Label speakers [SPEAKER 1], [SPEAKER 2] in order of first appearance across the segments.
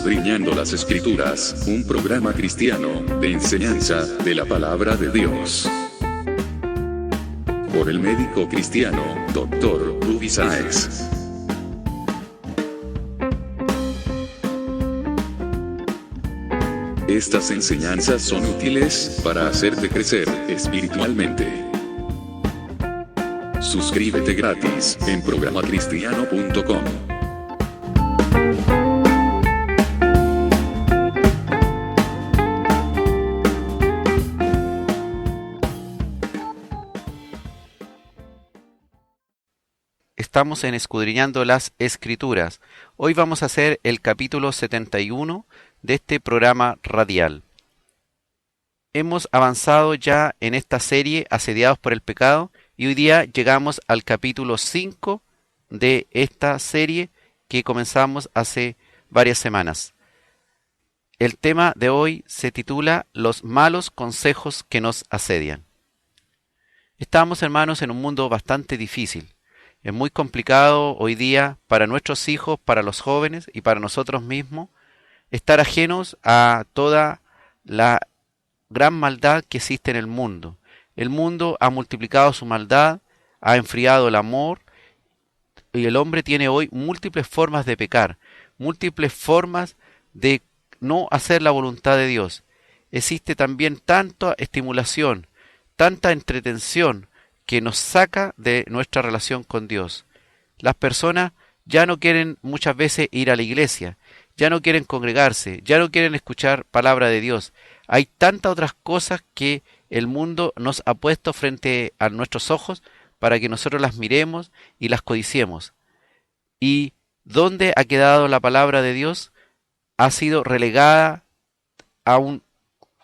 [SPEAKER 1] Escudriñando las Escrituras, un programa cristiano de enseñanza de la palabra de Dios. Por el médico cristiano, Dr. Rudy Sáez. Estas enseñanzas son útiles para hacerte crecer espiritualmente. Suscríbete gratis en programacristiano.com.
[SPEAKER 2] Estamos en Escudriñando las Escrituras. Hoy vamos a hacer el capítulo 71 de este programa radial. Hemos avanzado ya en esta serie Asediados por el Pecado y hoy día llegamos al capítulo 5 de esta serie que comenzamos hace varias semanas. El tema de hoy se titula Los malos consejos que nos asedian. Estamos, hermanos, en un mundo bastante difícil. Es muy complicado hoy día para nuestros hijos, para los jóvenes y para nosotros mismos estar ajenos a toda la gran maldad que existe en el mundo. El mundo ha multiplicado su maldad, ha enfriado el amor y el hombre tiene hoy múltiples formas de pecar, múltiples formas de no hacer la voluntad de Dios. Existe también tanta estimulación, tanta entretención que nos saca de nuestra relación con Dios. Las personas ya no quieren muchas veces ir a la iglesia, ya no quieren congregarse, ya no quieren escuchar palabra de Dios. Hay tantas otras cosas que el mundo nos ha puesto frente a nuestros ojos para que nosotros las miremos y las codiciemos. ¿Y dónde ha quedado la palabra de Dios? Ha sido relegada a un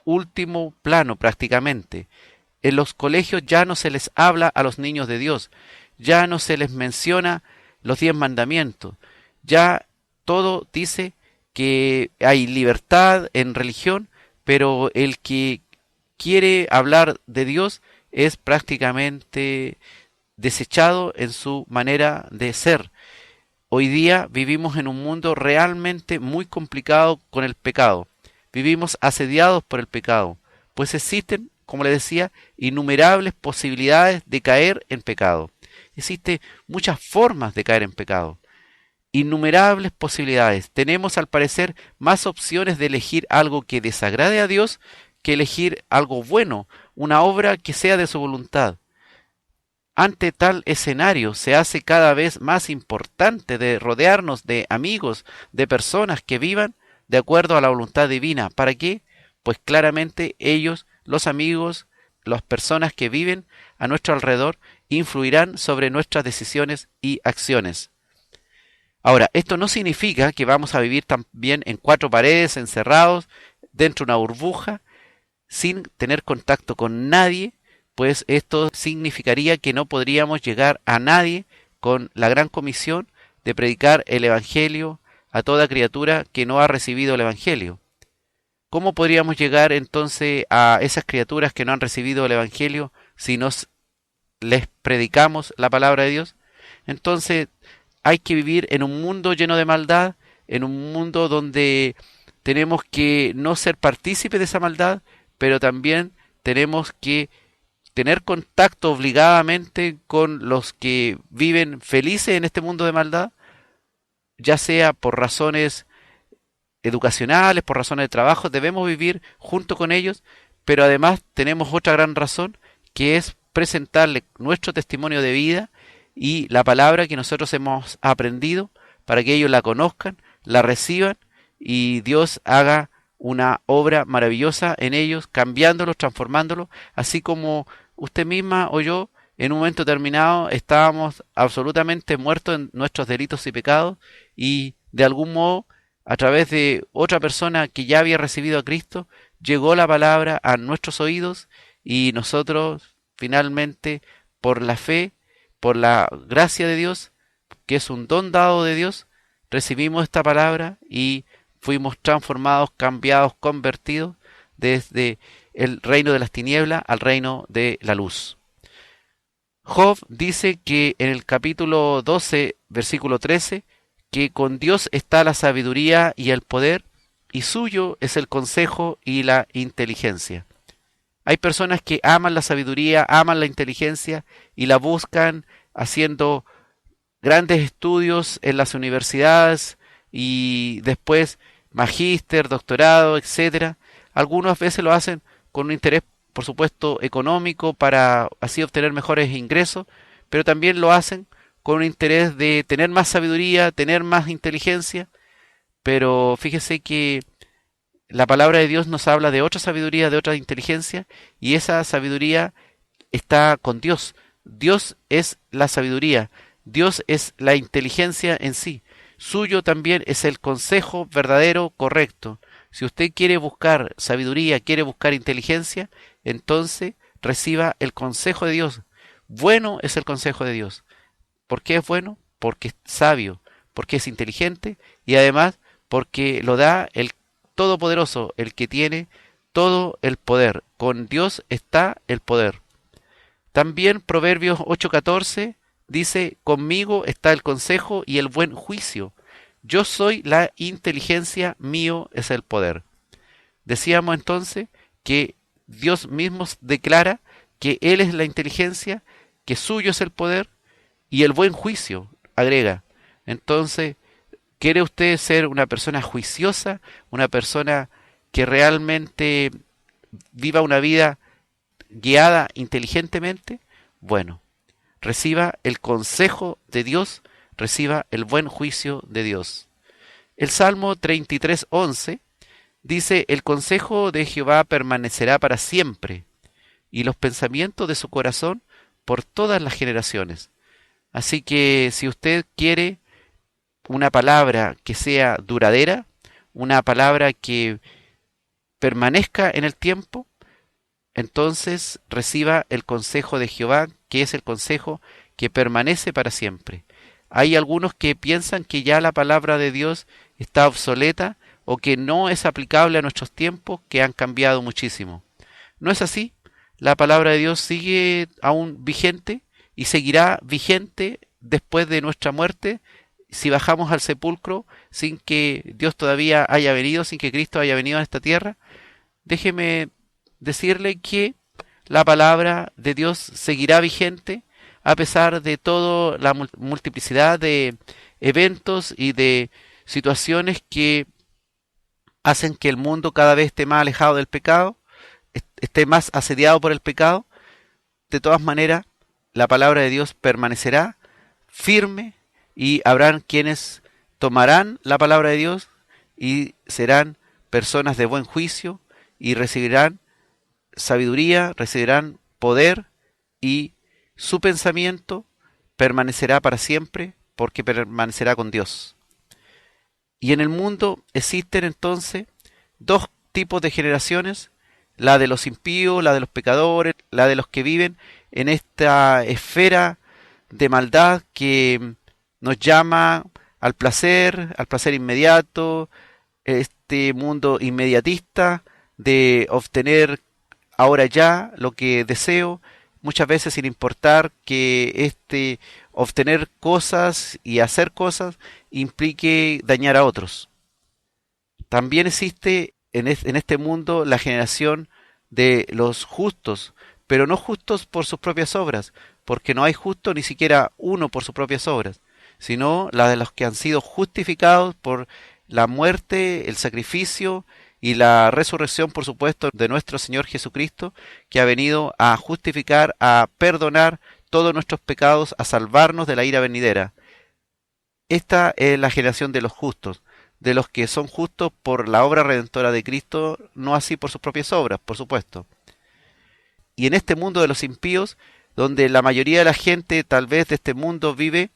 [SPEAKER 2] último plano prácticamente. En los colegios ya no se les habla a los niños de Dios, ya no se les menciona los 10 mandamientos, ya todo dice que hay libertad en religión, pero el que quiere hablar de Dios es prácticamente desechado en su manera de ser. Hoy día vivimos en un mundo realmente muy complicado con el pecado. Vivimos asediados por el pecado, pues existen, como les decía, innumerables posibilidades de caer en pecado. Existen muchas formas de caer en pecado. Innumerables posibilidades. Tenemos al parecer más opciones de elegir algo que desagrade a Dios que elegir algo bueno, una obra que sea de su voluntad. Ante tal escenario se hace cada vez más importante de rodearnos de amigos, de personas que vivan de acuerdo a la voluntad divina. ¿Para qué? Pues claramente ellos, los amigos, las personas que viven a nuestro alrededor, influirán sobre nuestras decisiones y acciones. Ahora, esto no significa que vamos a vivir también en 4 paredes, encerrados, dentro de una burbuja, sin tener contacto con nadie, pues esto significaría que no podríamos llegar a nadie con la gran comisión de predicar el Evangelio a toda criatura que no ha recibido el Evangelio. ¿Cómo podríamos llegar entonces a esas criaturas que no han recibido el Evangelio si les predicamos la palabra de Dios? Entonces hay que vivir en un mundo lleno de maldad, en un mundo donde tenemos que no ser partícipes de esa maldad, pero también tenemos que tener contacto obligadamente con los que viven felices en este mundo de maldad, ya sea por razones educacionales, por razones de trabajo, debemos vivir junto con ellos, pero además tenemos otra gran razón, que es presentarle nuestro testimonio de vida y la palabra que nosotros hemos aprendido para que ellos la conozcan, la reciban y Dios haga una obra maravillosa en ellos, cambiándolos, transformándolos, así como usted misma o yo en un momento determinado estábamos absolutamente muertos en nuestros delitos y pecados y de algún modo a través de otra persona que ya había recibido a Cristo, llegó la palabra a nuestros oídos y nosotros finalmente, por la fe, por la gracia de Dios, que es un don dado de Dios, recibimos esta palabra y fuimos transformados, cambiados, convertidos desde el reino de las tinieblas al reino de la luz. Job dice que en el capítulo 12, versículo 13, que con Dios está la sabiduría y el poder, y suyo es el consejo y la inteligencia. Hay personas que aman la sabiduría, aman la inteligencia y la buscan haciendo grandes estudios en las universidades y después magíster, doctorado, etcétera. Algunas veces lo hacen con un interés, por supuesto, económico para así obtener mejores ingresos, pero también lo hacen con un interés de tener más sabiduría, tener más inteligencia. Pero fíjese que la palabra de Dios nos habla de otra sabiduría, de otra inteligencia, y esa sabiduría está con Dios. Dios es la sabiduría, Dios es la inteligencia en sí. Suyo también es el consejo verdadero, correcto. Si usted quiere buscar sabiduría, quiere buscar inteligencia, entonces reciba el consejo de Dios. Bueno es el consejo de Dios. ¿Por qué es bueno? Porque es sabio, porque es inteligente y además porque lo da el Todopoderoso, el que tiene todo el poder. Con Dios está el poder. También Proverbios 8:14 dice, conmigo está el consejo y el buen juicio. Yo soy la inteligencia, mío es el poder. Decíamos entonces que Dios mismo declara que Él es la inteligencia, que suyo es el poder y el buen juicio, agrega. Entonces, ¿quiere usted ser una persona juiciosa, una persona que realmente viva una vida guiada inteligentemente? Bueno, reciba el consejo de Dios, reciba el buen juicio de Dios. El Salmo 33:11 dice, el consejo de Jehová permanecerá para siempre, y los pensamientos de su corazón por todas las generaciones. Así que si usted quiere una palabra que sea duradera, una palabra que permanezca en el tiempo, entonces reciba el consejo de Jehová, que es el consejo que permanece para siempre. Hay algunos que piensan que ya la palabra de Dios está obsoleta o que no es aplicable a nuestros tiempos, que han cambiado muchísimo. No es así. La palabra de Dios sigue aún vigente y seguirá vigente después de nuestra muerte, si bajamos al sepulcro sin que Dios todavía haya venido, sin que Cristo haya venido a esta tierra. Déjeme decirle que la palabra de Dios seguirá vigente a pesar de toda la multiplicidad de eventos y de situaciones que hacen que el mundo cada vez esté más alejado del pecado, esté más asediado por el pecado. De todas maneras, la palabra de Dios permanecerá firme y habrán quienes tomarán la palabra de Dios y serán personas de buen juicio y recibirán sabiduría, recibirán poder y su pensamiento permanecerá para siempre porque permanecerá con Dios. Y en el mundo existen entonces dos tipos de generaciones, la de los impíos, la de los pecadores, la de los que viven en esta esfera de maldad que nos llama al placer inmediato, este mundo inmediatista de obtener ahora ya lo que deseo, muchas veces sin importar que obtener cosas y hacer cosas implique dañar a otros. También existe en este mundo la generación de los justos, pero no justos por sus propias obras, porque no hay justo ni siquiera uno por sus propias obras, sino la de los que han sido justificados por la muerte, el sacrificio y la resurrección, por supuesto, de nuestro Señor Jesucristo, que ha venido a justificar, a perdonar todos nuestros pecados, a salvarnos de la ira venidera. Esta es la generación de los justos, de los que son justos por la obra redentora de Cristo, no así por sus propias obras, por supuesto. Y en este mundo de los impíos, donde la mayoría de la gente tal vez de este mundo vive,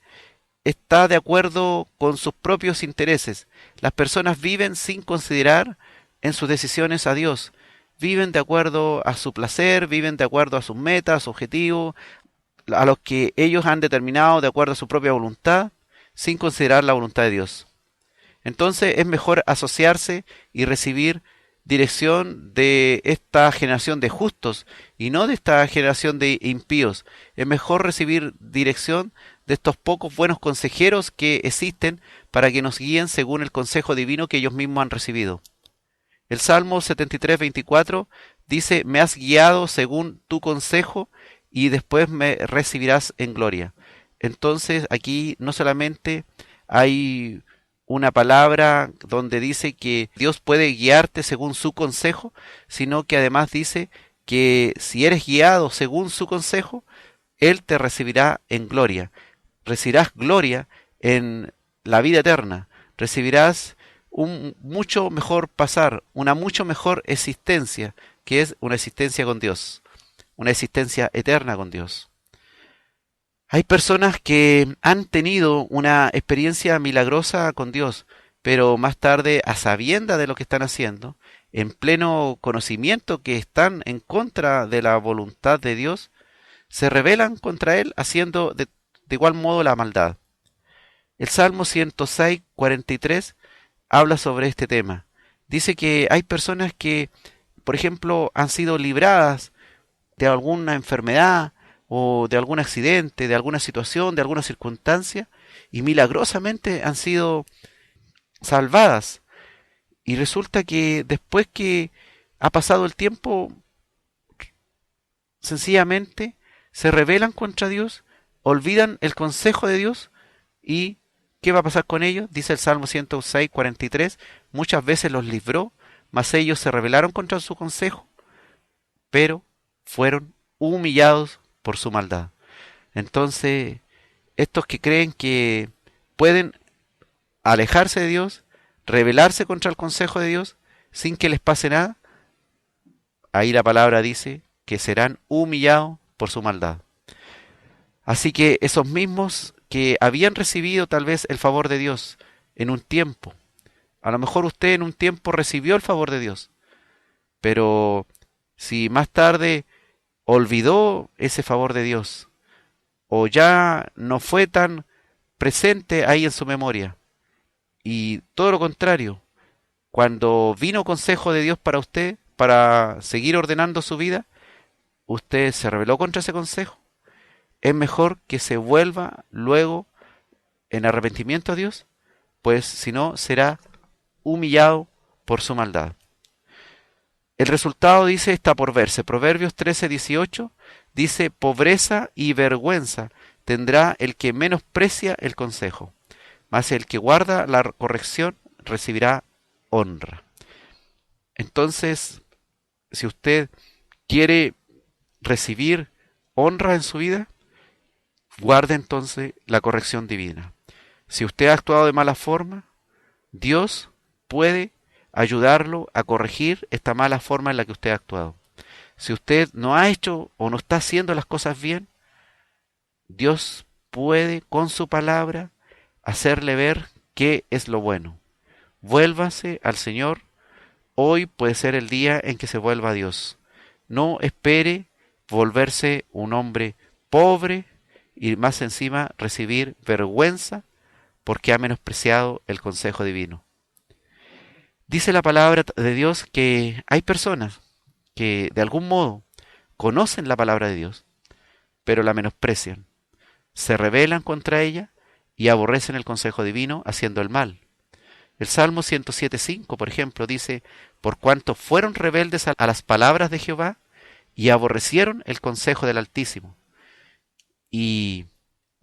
[SPEAKER 2] está de acuerdo con sus propios intereses. Las personas viven sin considerar en sus decisiones a Dios. Viven de acuerdo a su placer, viven de acuerdo a sus metas, a sus objetivos, a los que ellos han determinado de acuerdo a su propia voluntad, sin considerar la voluntad de Dios. Entonces es mejor asociarse y recibir dirección de esta generación de justos y no de esta generación de impíos. Es mejor recibir dirección de estos pocos buenos consejeros que existen para que nos guíen según el consejo divino que ellos mismos han recibido. El Salmo 73:24 dice, me has guiado según tu consejo y después me recibirás en gloria. Entonces aquí no solamente hay una palabra donde dice que Dios puede guiarte según su consejo, sino que además dice que si eres guiado según su consejo, Él te recibirá en gloria. Recibirás gloria en la vida eterna. Recibirás un mucho mejor pasar, una mucho mejor existencia, que es una existencia con Dios, una existencia eterna con Dios. Hay personas que han tenido una experiencia milagrosa con Dios, pero más tarde, a sabiendas de lo que están haciendo, en pleno conocimiento que están en contra de la voluntad de Dios, se rebelan contra Él haciendo de igual modo la maldad. El Salmo 106:43 habla sobre este tema. Dice que hay personas que, por ejemplo, han sido libradas de alguna enfermedad o de algún accidente, de alguna situación, de alguna circunstancia, y milagrosamente han sido salvadas. Y resulta que después que ha pasado el tiempo, sencillamente se rebelan contra Dios, olvidan el consejo de Dios y ¿qué va a pasar con ellos? Dice el Salmo 106:43, muchas veces los libró, mas ellos se rebelaron contra su consejo, pero fueron humillados por su maldad. Entonces, estos que creen que pueden alejarse de Dios, rebelarse contra el consejo de Dios, sin que les pase nada, ahí la palabra dice que serán humillados por su maldad. Así que esos mismos que habían recibido tal vez el favor de Dios en un tiempo, a lo mejor usted en un tiempo recibió el favor de Dios, pero si más tarde olvidó ese favor de Dios o ya no fue tan presente ahí en su memoria, y todo lo contrario, cuando vino consejo de Dios para usted, para seguir ordenando su vida, usted se rebeló contra ese consejo, es mejor que se vuelva luego en arrepentimiento a Dios, pues si no será humillado por su maldad. El resultado, dice, está por verse. Proverbios 13:18 dice, pobreza y vergüenza tendrá el que menosprecia el consejo, mas el que guarda la corrección recibirá honra. Entonces, si usted quiere recibir honra en su vida, guarde entonces la corrección divina. Si usted ha actuado de mala forma, Dios puede ayudarlo a corregir esta mala forma en la que usted ha actuado. Si usted no ha hecho o no está haciendo las cosas bien, Dios puede con su palabra hacerle ver qué es lo bueno. Vuélvase al Señor. Hoy puede ser el día en que se vuelva a Dios. No espere volverse un hombre pobre y más encima recibir vergüenza porque ha menospreciado el consejo divino. Dice la palabra de Dios que hay personas que de algún modo conocen la palabra de Dios, pero la menosprecian, se rebelan contra ella y aborrecen el consejo divino haciendo el mal. El Salmo 107:5, por ejemplo, dice, por cuanto fueron rebeldes a las palabras de Jehová y aborrecieron el consejo del Altísimo. Y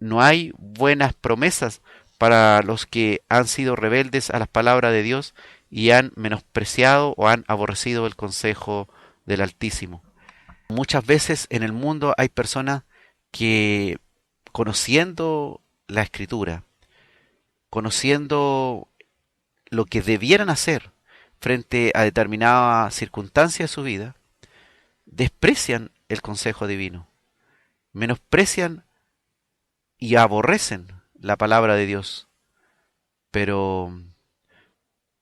[SPEAKER 2] no hay buenas promesas para los que han sido rebeldes a las palabras de Dios y han menospreciado o han aborrecido el consejo del Altísimo. Muchas veces en el mundo hay personas que, conociendo la Escritura, conociendo lo que debieran hacer frente a determinada circunstancia de su vida, desprecian el consejo divino, menosprecian y aborrecen la palabra de Dios, pero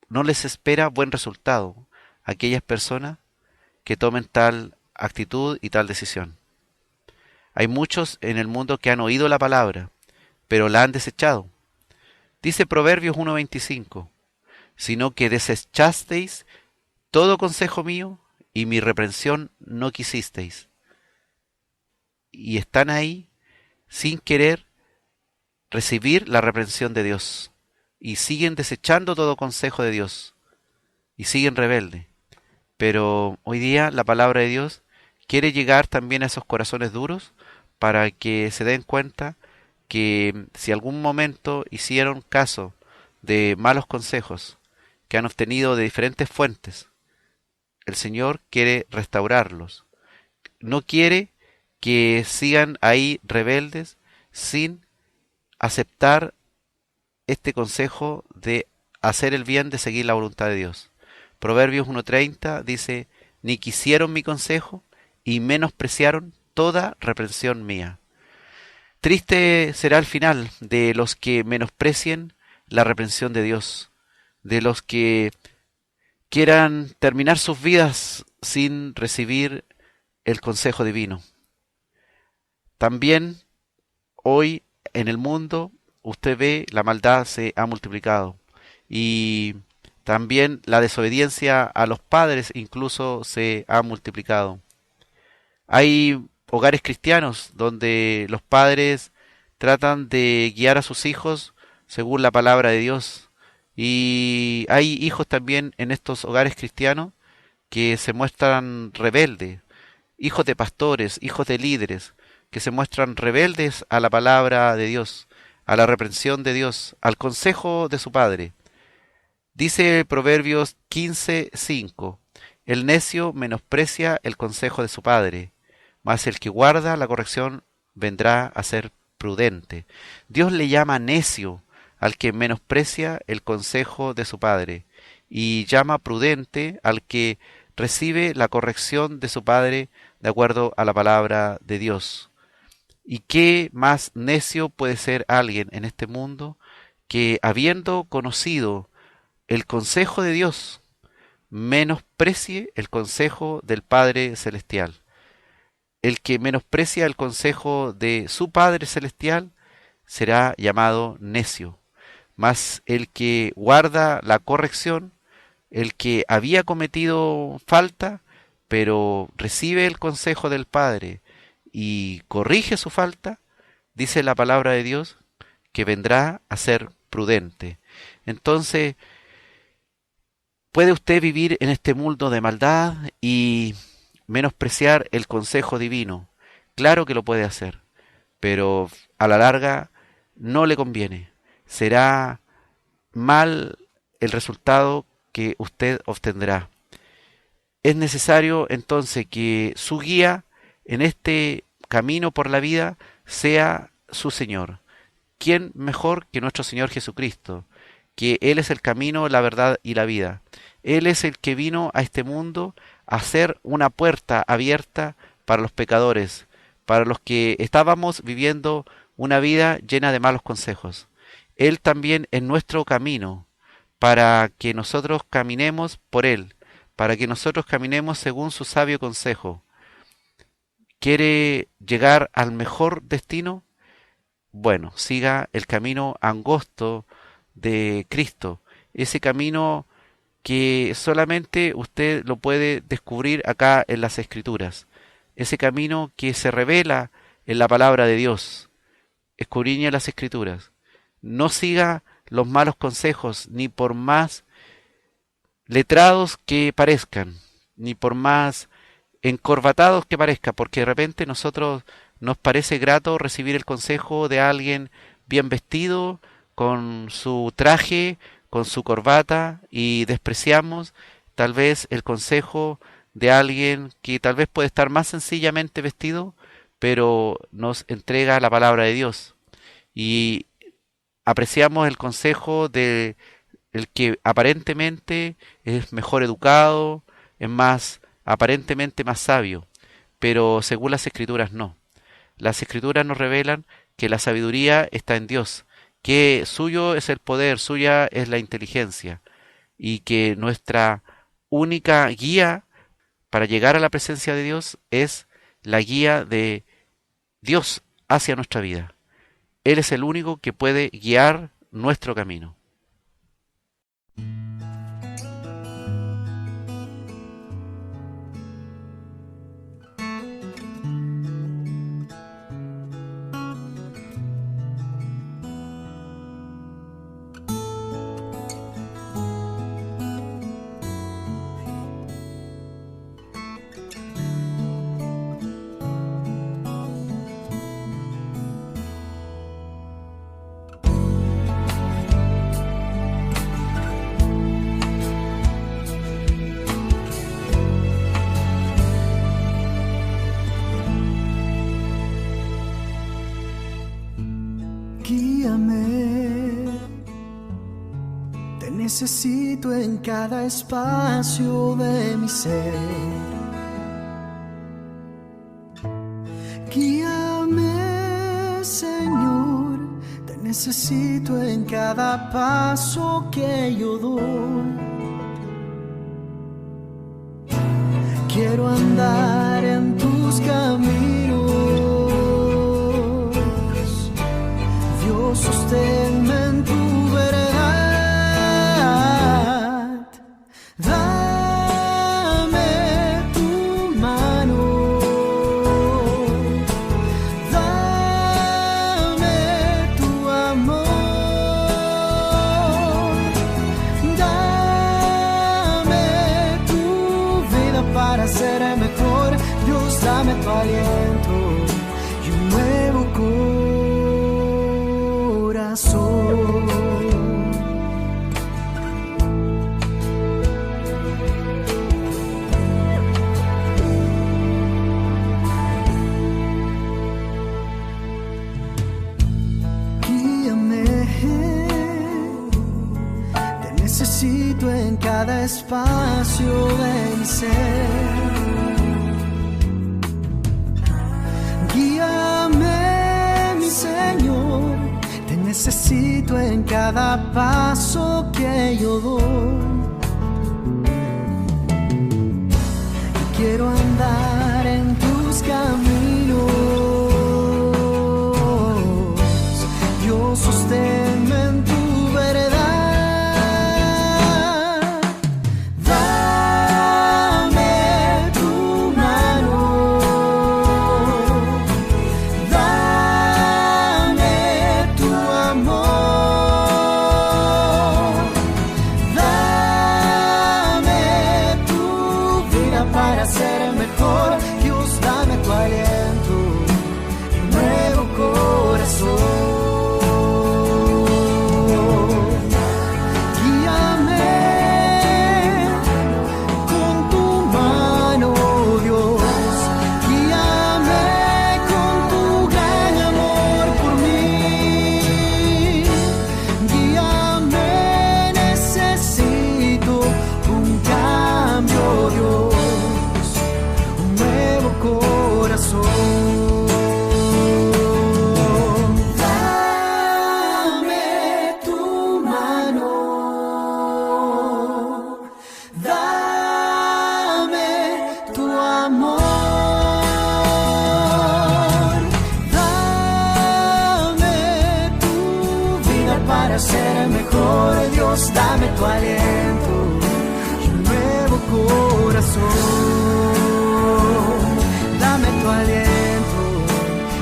[SPEAKER 2] no les espera buen resultado a aquellas personas que tomen tal actitud y tal decisión. Hay muchos en el mundo que han oído la palabra, pero la han desechado. Dice Proverbios 1:25, sino que desechasteis todo consejo mío y mi reprensión no quisisteis. Y están ahí sin querer recibir la reprensión de Dios y siguen desechando todo consejo de Dios y siguen rebeldes. Pero hoy día la palabra de Dios quiere llegar también a esos corazones duros para que se den cuenta que si algún momento hicieron caso de malos consejos que han obtenido de diferentes fuentes, el Señor quiere restaurarlos. No quiere que sigan ahí rebeldes sin aceptar este consejo de hacer el bien, de seguir la voluntad de Dios. Proverbios 1:30 dice, ni quisieron mi consejo y menospreciaron toda reprensión mía. Triste será el final de los que menosprecien la reprensión de Dios, de los que quieran terminar sus vidas sin recibir el consejo divino. También hoy en el mundo usted ve la maldad se ha multiplicado y también la desobediencia a los padres incluso se ha multiplicado. Hay hogares cristianos donde los padres tratan de guiar a sus hijos según la palabra de Dios. Y hay hijos también en estos hogares cristianos que se muestran rebeldes, hijos de pastores, hijos de líderes, que se muestran rebeldes a la palabra de Dios, a la reprensión de Dios, al consejo de su padre. Dice Proverbios 15:5, el necio menosprecia el consejo de su padre, mas el que guarda la corrección vendrá a ser prudente. Dios le llama necio al que menosprecia el consejo de su padre, y llama prudente al que recibe la corrección de su padre de acuerdo a la palabra de Dios. ¿Y qué más necio puede ser alguien en este mundo que, habiendo conocido el consejo de Dios, menosprecie el consejo del Padre Celestial? El que menosprecia el consejo de su Padre Celestial será llamado necio, mas el que guarda la corrección, el que había cometido falta, pero recibe el consejo del Padre y corrige su falta, dice la palabra de Dios, que vendrá a ser prudente. Entonces, ¿puede usted vivir en este mundo de maldad y menospreciar el consejo divino? Claro que lo puede hacer, pero a la larga no le conviene. Será mal el resultado que usted obtendrá. Es necesario entonces que su guía en este camino por la vida sea su Señor. ¿Quién mejor que nuestro Señor Jesucristo? Que Él es el camino, la verdad y la vida. Él es el que vino a este mundo a ser una puerta abierta para los pecadores, para los que estábamos viviendo una vida llena de malos consejos. Él también es nuestro camino, para que nosotros caminemos por Él, para que nosotros caminemos según su sabio consejo. ¿Quiere llegar al mejor destino? Bueno, siga el camino angosto de Cristo, ese camino que solamente usted lo puede descubrir acá en las Escrituras, ese camino que se revela en la palabra de Dios. Escudriñe las Escrituras. No siga los malos consejos, ni por más letrados que parezcan, ni por más encorbatados que parezca, porque de repente nosotros nos parece grato recibir el consejo de alguien bien vestido, con su traje, con su corbata, y despreciamos tal vez el consejo de alguien que tal vez puede estar más sencillamente vestido, pero nos entrega la palabra de Dios. Y apreciamos el consejo de el que aparentemente es mejor educado, es más aparentemente más sabio, pero según las Escrituras no. Las Escrituras nos revelan que la sabiduría está en Dios, que suyo es el poder, suya es la inteligencia, y que nuestra única guía para llegar a la presencia de Dios es la guía de Dios hacia nuestra vida. Él es el único que puede guiar nuestro camino.
[SPEAKER 3] Guíame, te necesito en cada espacio de mi ser. Guíame, Señor, te necesito en cada paso que yo doy. Quiero andar en tus caminos, Dios, sosténme en tu verdad. Dame tu mano, dame tu amor, dame tu vida para ser mejor. Dios, dame tu aliento y un nuevo corazón. Guíame, te necesito en cada espacio de mi ser. Guíame, mi Señor, te necesito en cada paso que yo doy. Quiero andar en tus caminos, Dios, sosténme en tu verdad. Dame tu mano, dame tu amor, dame tu vida para ser mejor. Dios, dame tu aliento y un nuevo corazón. Guíame con tu mano, Dios. Guíame con tu gran amor por mí. Guíame, necesito un cambio, Dios, un nuevo corazón. Dame tu mano, dame tu amor, dame tu vida para ser mejor. Dios, dame tu aliento y un nuevo corazón. Dame tu aliento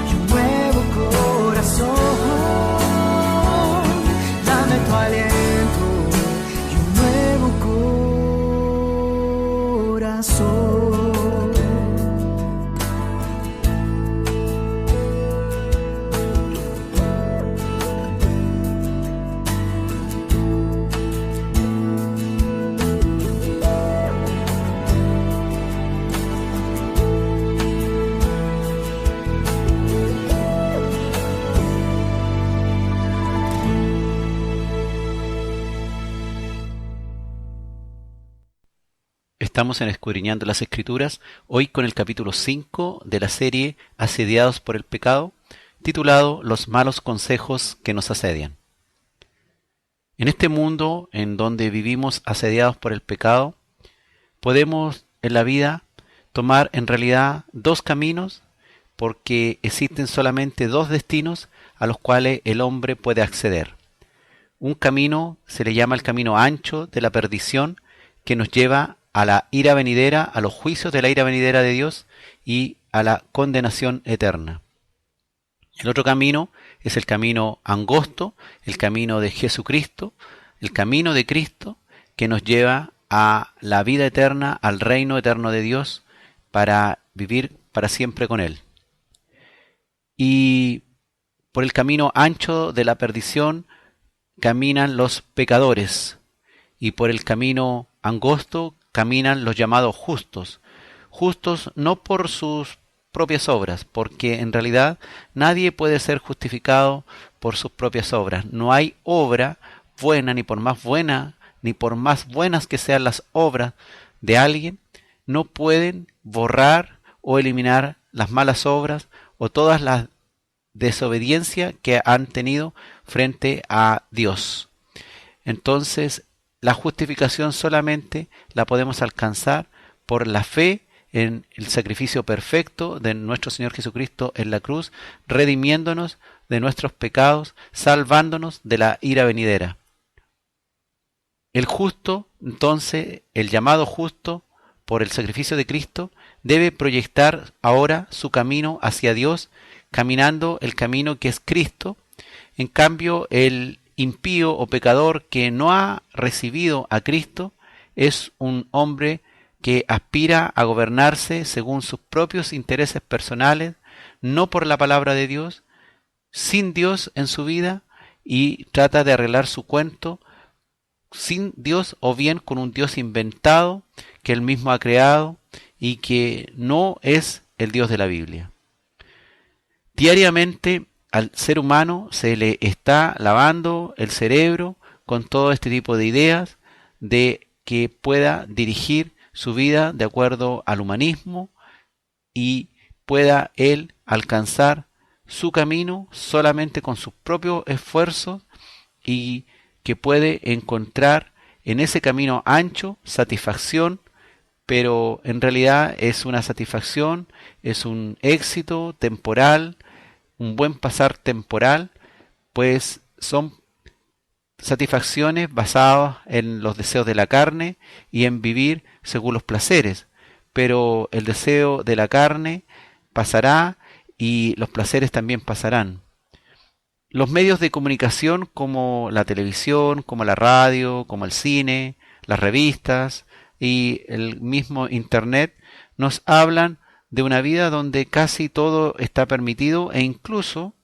[SPEAKER 3] y un nuevo corazón. Dame tu aliento y un nuevo corazón.
[SPEAKER 2] Estamos en Escudriñando las Escrituras, hoy con el capítulo 5 de la serie Asediados por el Pecado, titulado Los malos consejos que nos asedian. En este mundo en donde vivimos asediados por el pecado, podemos en la vida tomar en realidad dos caminos, porque existen solamente dos destinos a los cuales el hombre puede acceder. Un camino se le llama el camino ancho de la perdición, que nos lleva a la ira venidera, a los juicios de la ira venidera de Dios y a la condenación eterna. El otro camino es el camino angosto, el camino de Jesucristo, el camino de Cristo, que nos lleva a la vida eterna, al reino eterno de Dios, para vivir para siempre con Él. Y por el camino ancho de la perdición caminan los pecadores, y por el camino angosto caminan los llamados justos. Justos no por sus propias obras, porque en realidad nadie puede ser justificado por sus propias obras. No hay obra buena, ni por más buenas que sean las obras de alguien, no pueden borrar o eliminar las malas obras o todas las desobediencias que han tenido frente a Dios. Entonces, la justificación solamente la podemos alcanzar por la fe en el sacrificio perfecto de nuestro Señor Jesucristo en la cruz, redimiéndonos de nuestros pecados, salvándonos de la ira venidera. El justo, entonces, el llamado justo por el sacrificio de Cristo, debe proyectar ahora su camino hacia Dios, caminando el camino que es Cristo. En cambio, el impío o pecador que no ha recibido a Cristo es un hombre que aspira a gobernarse según sus propios intereses personales, no por la palabra de Dios, sin Dios en su vida, y trata de arreglar su cuento sin Dios o bien con un Dios inventado que él mismo ha creado y que no es el Dios de la Biblia. Diariamente al ser humano se le está lavando el cerebro con todo este tipo de ideas de que pueda dirigir su vida de acuerdo al humanismo y pueda él alcanzar su camino solamente con sus propios esfuerzos y que puede encontrar en ese camino ancho satisfacción, pero en realidad es una satisfacción, es un éxito temporal, un buen pasar temporal, pues son satisfacciones basadas en los deseos de la carne y en vivir según los placeres, pero el deseo de la carne pasará y los placeres también pasarán. Los medios de comunicación como la televisión, como la radio, como el cine, las revistas y el mismo Internet nos hablan de una vida donde casi todo está permitido e incluso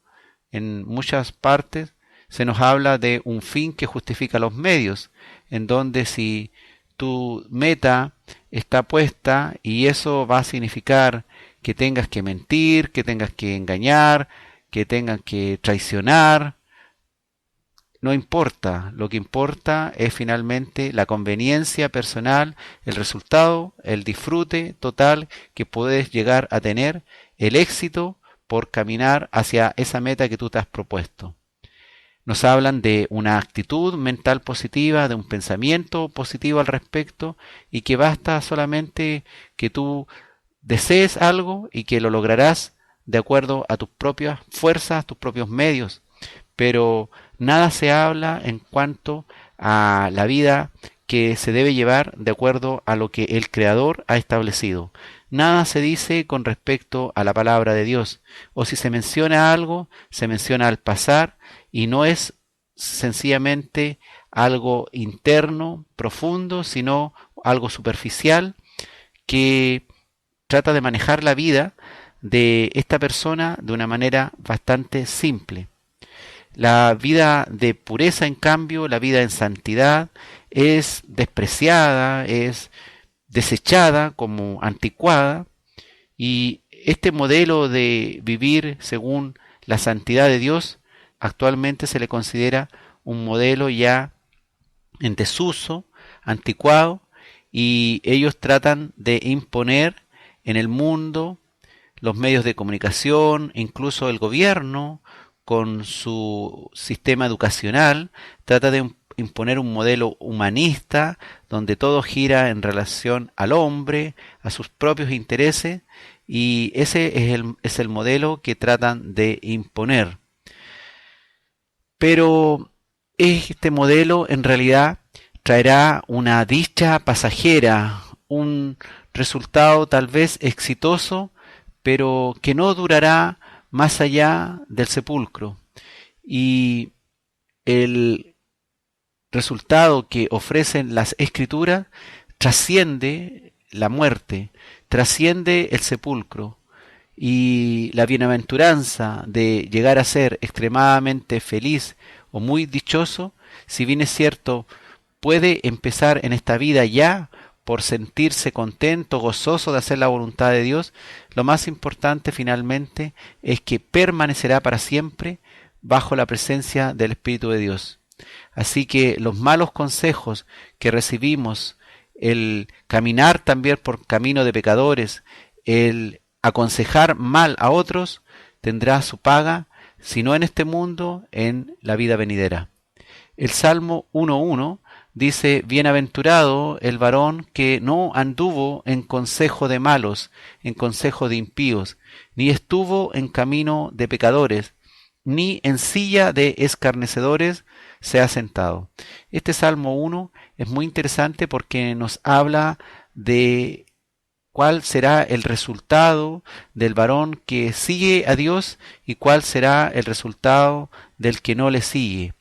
[SPEAKER 2] en muchas partes se nos habla de un fin que justifica los medios, en donde si tu meta está puesta y eso va a significar que tengas que mentir, que tengas que engañar, que tengan que traicionar, no importa. Lo que importa es finalmente la conveniencia personal, el resultado, el disfrute total que puedes llegar a tener, el éxito por caminar hacia esa meta que tú te has propuesto. Nos hablan de una actitud mental positiva, de un pensamiento positivo al respecto y que basta solamente que tú desees algo y que lo lograrás de acuerdo a tus propias fuerzas, tus propios medios, pero nada se habla en cuanto a la vida que se debe llevar de acuerdo a lo que el Creador ha establecido. Nada se dice con respecto a la palabra de Dios, o si se menciona algo, se menciona al pasar y no es sencillamente algo interno, profundo, sino algo superficial que trata de manejar la vida de esta persona de una manera bastante simple. La vida de pureza, en cambio, la vida en santidad, es despreciada, es desechada como anticuada, y este modelo de vivir según la santidad de Dios actualmente se le considera un modelo ya en desuso, anticuado, y ellos tratan de imponer en el mundo los medios de comunicación, incluso el gobierno, con su sistema educacional, trata de imponer un modelo humanista donde todo gira en relación al hombre, a sus propios intereses, y ese es el modelo que tratan de imponer. Pero este modelo en realidad traerá una dicha pasajera, un resultado tal vez exitoso, pero que no durará más allá del sepulcro. Y el resultado que ofrecen las Escrituras trasciende la muerte, trasciende el sepulcro. Y la bienaventuranza de llegar a ser extremadamente feliz o muy dichoso, si bien es cierto, puede empezar en esta vida ya, por sentirse contento, gozoso de hacer la voluntad de Dios, lo más importante finalmente es que permanecerá para siempre bajo la presencia del Espíritu de Dios. Así que los malos consejos que recibimos, el caminar también por camino de pecadores, el aconsejar mal a otros, tendrá su paga, si no en este mundo, en la vida venidera. El Salmo 1:1 dice: bienaventurado el varón que no anduvo en consejo de malos, en consejo de impíos, ni estuvo en camino de pecadores, ni en silla de escarnecedores se ha sentado. Este Salmo 1 es muy interesante porque nos habla de cuál será el resultado del varón que sigue a Dios y cuál será el resultado del que no le sigue.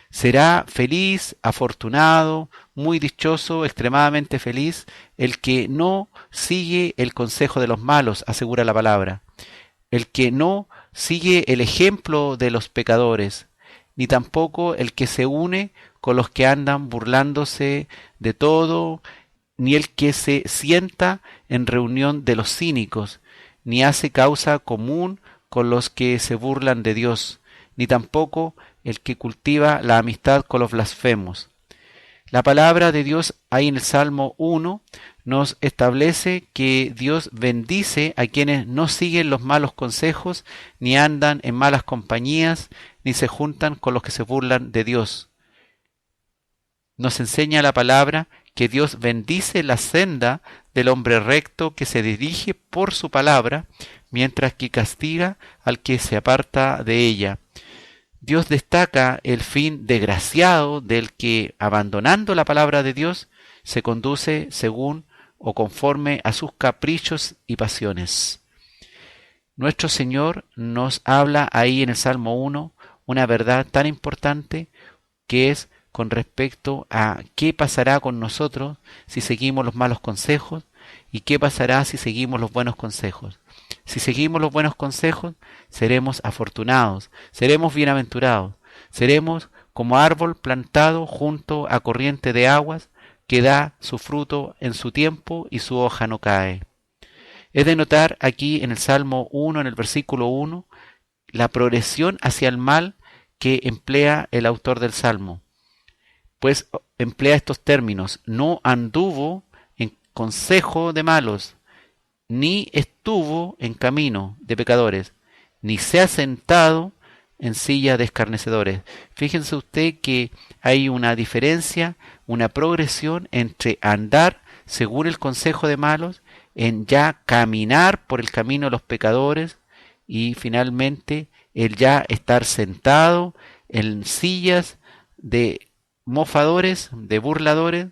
[SPEAKER 2] Será feliz, afortunado, muy dichoso, extremadamente feliz el que no sigue el consejo de los malos, asegura la palabra. El que no sigue el ejemplo de los pecadores, ni tampoco el que se une con los que andan burlándose de todo, ni el que se sienta en reunión de los cínicos, ni hace causa común con los que se burlan de Dios, ni tampoco el que cultiva la amistad con los blasfemos. La palabra de Dios ahí en el Salmo 1 nos establece que Dios bendice a quienes no siguen los malos consejos, ni andan en malas compañías, ni se juntan con los que se burlan de Dios. Nos enseña la palabra que Dios bendice la senda del hombre recto que se dirige por su palabra, mientras que castiga al que se aparta de ella. Dios destaca el fin desgraciado del que, abandonando la palabra de Dios, se conduce según o conforme a sus caprichos y pasiones. Nuestro Señor nos habla ahí en el Salmo 1 una verdad tan importante, que es con respecto a qué pasará con nosotros si seguimos los malos consejos y qué pasará si seguimos los buenos consejos. Si seguimos los buenos consejos, seremos afortunados, seremos bienaventurados, seremos como árbol plantado junto a corriente de aguas que da su fruto en su tiempo y su hoja no cae. Es de notar aquí en el Salmo 1, en el versículo 1, la progresión hacia el mal que emplea el autor del Salmo. Pues emplea estos términos: no anduvo en consejo de malos, ni estuvo en camino de pecadores, ni se ha sentado en silla de escarnecedores. Fíjense usted que hay una diferencia, una progresión entre andar según el consejo de malos, en ya caminar por el camino de los pecadores, y finalmente el ya estar sentado en sillas de mofadores, de burladores,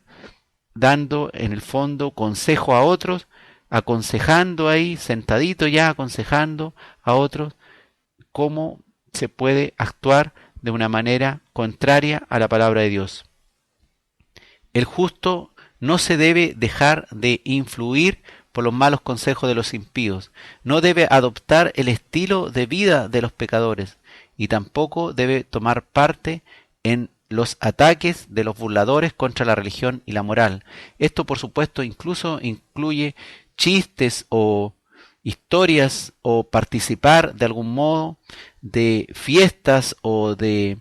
[SPEAKER 2] dando en el fondo consejo a otros, aconsejando ahí, sentadito ya, aconsejando a otros cómo se puede actuar de una manera contraria a la palabra de Dios. El justo no se debe dejar de influir por los malos consejos de los impíos, no debe adoptar el estilo de vida de los pecadores, y tampoco debe tomar parte en los ataques de los burladores contra la religión y la moral. Esto, por supuesto, incluso incluye chistes o historias o participar de algún modo de fiestas o de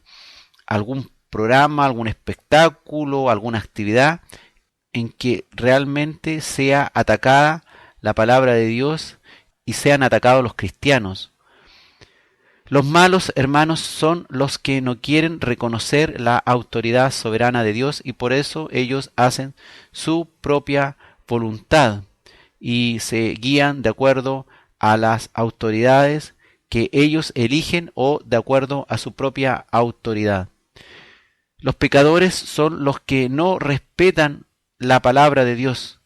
[SPEAKER 2] algún programa, algún espectáculo, alguna actividad en que realmente sea atacada la palabra de Dios y sean atacados los cristianos. Los malos, hermanos, son los que no quieren reconocer la autoridad soberana de Dios, y por eso ellos hacen su propia voluntad y se guían de acuerdo a las autoridades que ellos eligen o de acuerdo a su propia autoridad. Los pecadores son los que no respetan la palabra de Dios,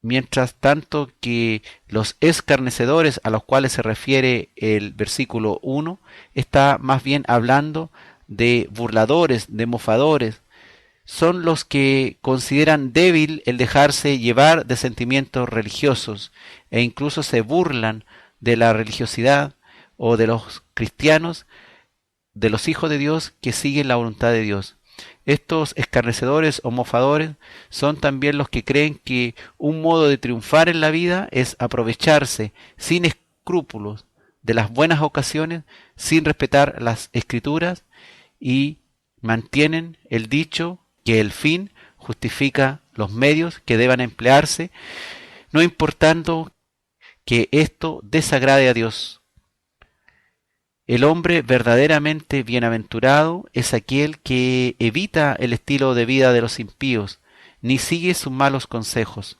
[SPEAKER 2] mientras tanto que los escarnecedores, a los cuales se refiere el versículo 1, está más bien hablando de burladores, de mofadores. Son los que consideran débil el dejarse llevar de sentimientos religiosos e incluso se burlan de la religiosidad o de los cristianos, de los hijos de Dios que siguen la voluntad de Dios. Estos escarnecedores o mofadores son también los que creen que un modo de triunfar en la vida es aprovecharse sin escrúpulos de las buenas ocasiones sin respetar las escrituras y mantienen el dicho que el fin justifica los medios que deban emplearse, no importando que esto desagrade a Dios. El hombre verdaderamente bienaventurado es aquel que evita el estilo de vida de los impíos, ni sigue sus malos consejos.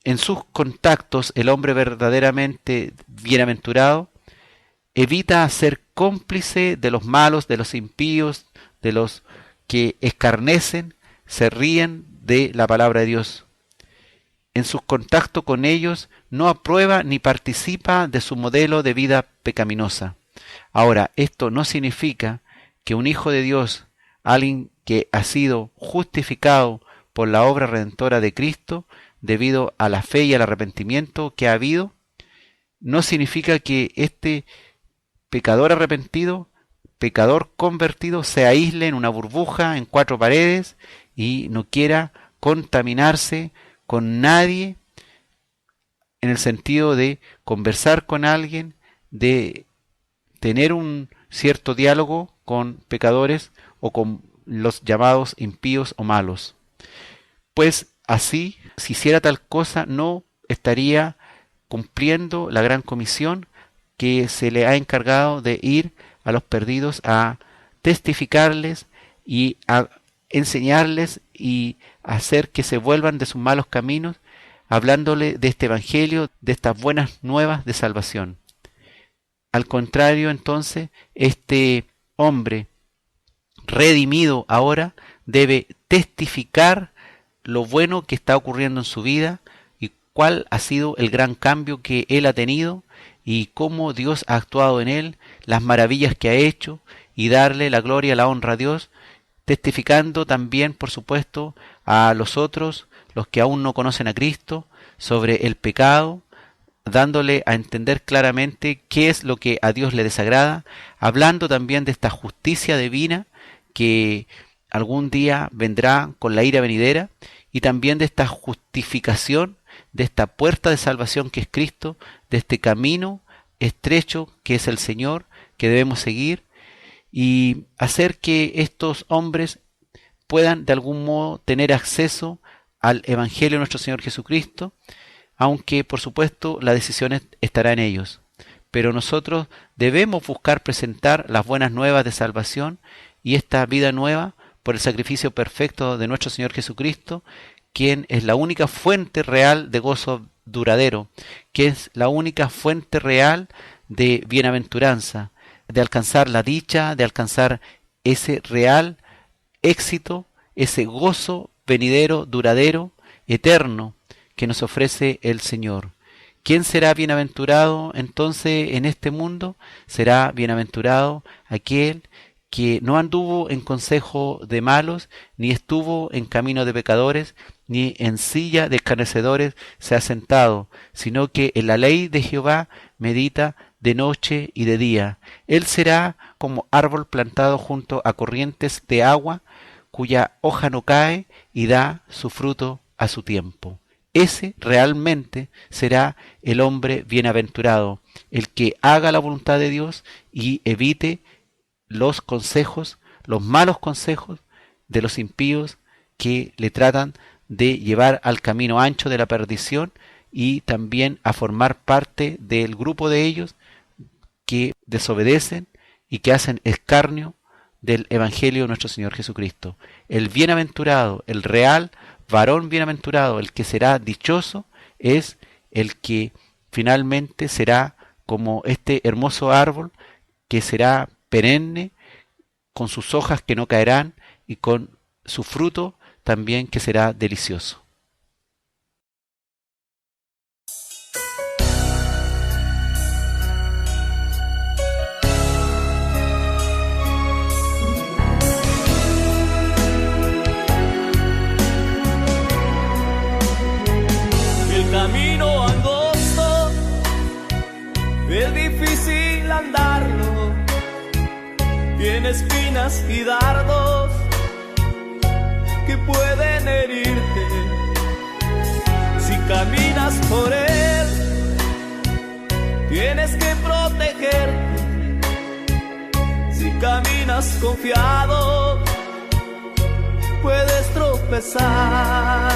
[SPEAKER 2] En sus contactos, el hombre verdaderamente bienaventurado evita ser cómplice de los malos, de los impíos, de los que escarnecen, se ríen de la palabra de Dios. En sus contactos con ellos no aprueba ni participa de su modelo de vida pecaminosa. Ahora, esto no significa que un hijo de Dios, alguien que ha sido justificado por la obra redentora de Cristo, debido a la fe y al arrepentimiento que ha habido, no significa que este pecador arrepentido, pecador convertido, se aísle en una burbuja, en cuatro paredes, y no quiera contaminarse con nadie, en el sentido de conversar con alguien, de tener un cierto diálogo con pecadores o con los llamados impíos o malos. Pues así, si hiciera tal cosa, no estaría cumpliendo la gran comisión que se le ha encargado de ir a los perdidos a testificarles y a enseñarles y hacer que se vuelvan de sus malos caminos, hablándole de este evangelio, de estas buenas nuevas de salvación. Al contrario, entonces, este hombre redimido ahora debe testificar lo bueno que está ocurriendo en su vida y cuál ha sido el gran cambio que él ha tenido y cómo Dios ha actuado en él, las maravillas que ha hecho, y darle la gloria y la honra a Dios, testificando también, por supuesto, a los otros, los que aún no conocen a Cristo, sobre el pecado, dándole a entender claramente qué es lo que a Dios le desagrada, hablando también de esta justicia divina que algún día vendrá con la ira venidera, y también de esta justificación, de esta puerta de salvación que es Cristo, de este camino estrecho que es el Señor, que debemos seguir, y hacer que estos hombres puedan de algún modo tener acceso al Evangelio de nuestro Señor Jesucristo, aunque por supuesto la decisión estará en ellos. Pero nosotros debemos buscar presentar las buenas nuevas de salvación y esta vida nueva por el sacrificio perfecto de nuestro Señor Jesucristo, quien es la única fuente real de gozo duradero, que es la única fuente real de bienaventuranza, de alcanzar la dicha, de alcanzar ese real éxito, ese gozo venidero, duradero, eterno, que nos ofrece el Señor. ¿Quién será bienaventurado entonces en este mundo? Será bienaventurado aquel que no anduvo en consejo de malos, ni estuvo en camino de pecadores, ni en silla de escarnecedores se ha sentado, sino que en la ley de Jehová medita de noche y de día. Él será como árbol plantado junto a corrientes de agua, cuya hoja no cae y da su fruto a su tiempo. Ese realmente será el hombre bienaventurado, el que haga la voluntad de Dios y evite los consejos, los malos consejos de los impíos que le tratan de llevar al camino ancho de la perdición y también a formar parte del grupo de ellos que desobedecen y que hacen escarnio del Evangelio de nuestro Señor Jesucristo. El bienaventurado, el real varón bienaventurado, el que será dichoso, es el que finalmente será como este hermoso árbol que será perenne, con sus hojas que no caerán y con su fruto también que será delicioso.
[SPEAKER 4] El camino angosto es difícil andarlo, tiene espinas y dardos que pueden herirte. Si caminas por él, tienes que protegerte. Si caminas confiado, puedes tropezar.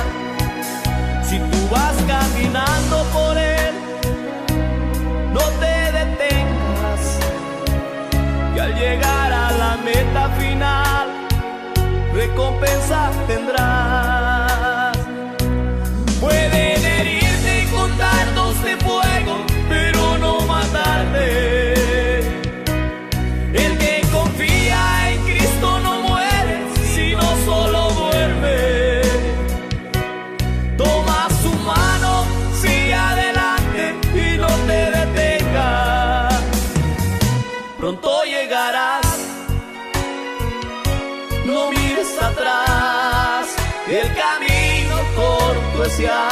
[SPEAKER 4] Si tú vas caminando por él, no te detengas, que al llegar a la meta final, recompensa tendrás. Pueden herirte con dardos de fuego, pero no matarte. El que confía en Cristo no muere, sino solo duerme. Toma su mano, sigue adelante y no te detengas. Pronto llegarás, no mires atrás, el camino corto es ya.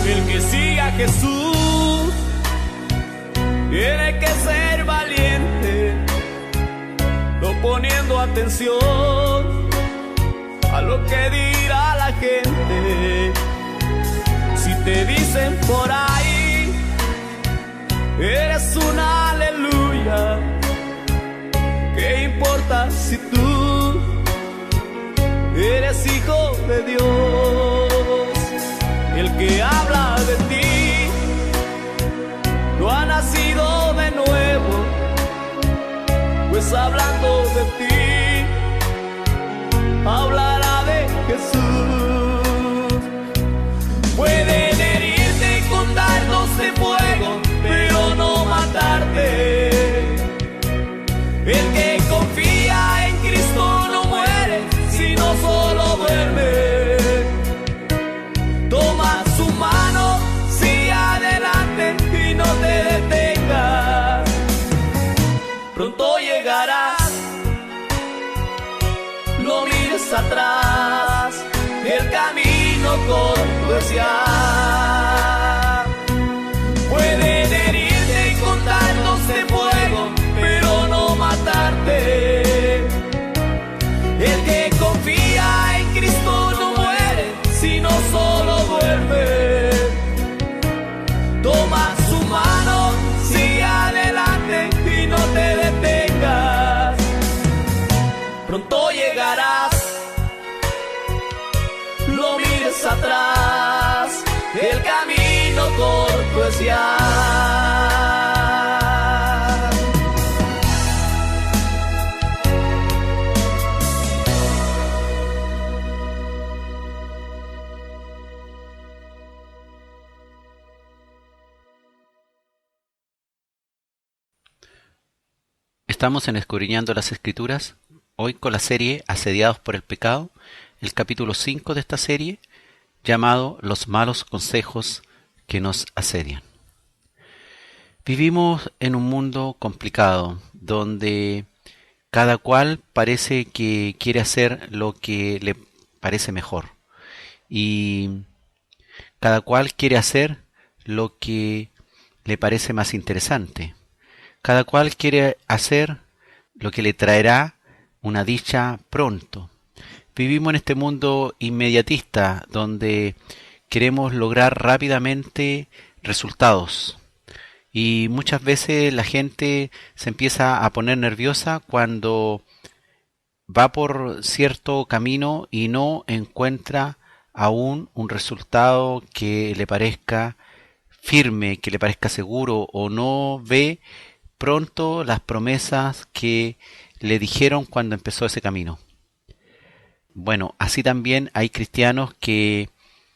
[SPEAKER 4] El que siga a Jesús tiene que ser valiente, no poniendo atención a lo que dirá la gente. Si te dicen por ahí, eres un aleluya, ¿qué importa si tú eres hijo de Dios? El que habla de ti no ha nacido de nuevo, pues hablando de ti hablará de Jesús. Pueden herirte con dardos de fuego, pero no matarte. El que confía en Cristo no muere, sino solo duerme. Toma su mano, sigue adelante y no te detengas. Pronto llegarás, no mires atrás, el camino corto es ya. Pueden herirte con dardos de fuego, pero no matarte. El que confía en Cristo no muere, sino solo duerme. Toma su mano, sigue adelante y no te detengas. Pronto llegarás, no mires atrás, el camino corto es ya.
[SPEAKER 2] Estamos en Escudriñando las Escrituras, hoy con la serie Asediados por el Pecado, el capítulo 5 de esta serie, llamado Los malos consejos que nos asedian. Vivimos en un mundo complicado, donde cada cual parece que quiere hacer lo que le parece mejor, y cada cual quiere hacer lo que le parece más interesante. Cada cual quiere hacer lo que le traerá una dicha pronto. Vivimos en este mundo inmediatista donde queremos lograr rápidamente resultados. Y muchas veces la gente se empieza a poner nerviosa cuando va por cierto camino y no encuentra aún un resultado que le parezca firme, que le parezca seguro, o no ve pronto las promesas que le dijeron cuando empezó ese camino. Bueno, así también hay cristianos que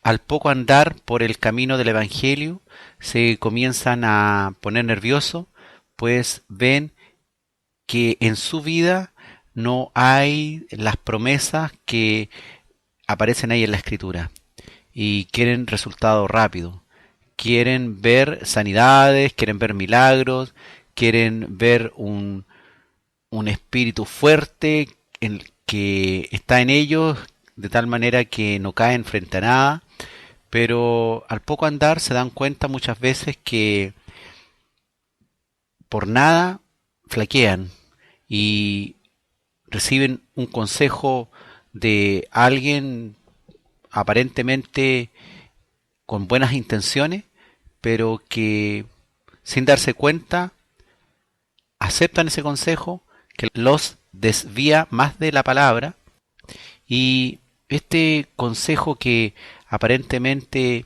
[SPEAKER 2] al poco andar por el camino del Evangelio se comienzan a poner nerviosos, pues ven que en su vida no hay las promesas que aparecen ahí en la Escritura y quieren resultados rápidos. Quieren ver sanidades, quieren ver milagros, quieren ver un espíritu fuerte que está en ellos, de tal manera que no caen frente a nada, pero al poco andar se dan cuenta muchas veces que por nada flaquean y reciben un consejo de alguien aparentemente con buenas intenciones, pero que sin darse cuenta aceptan ese consejo que los desvía más de la palabra, y este consejo que aparentemente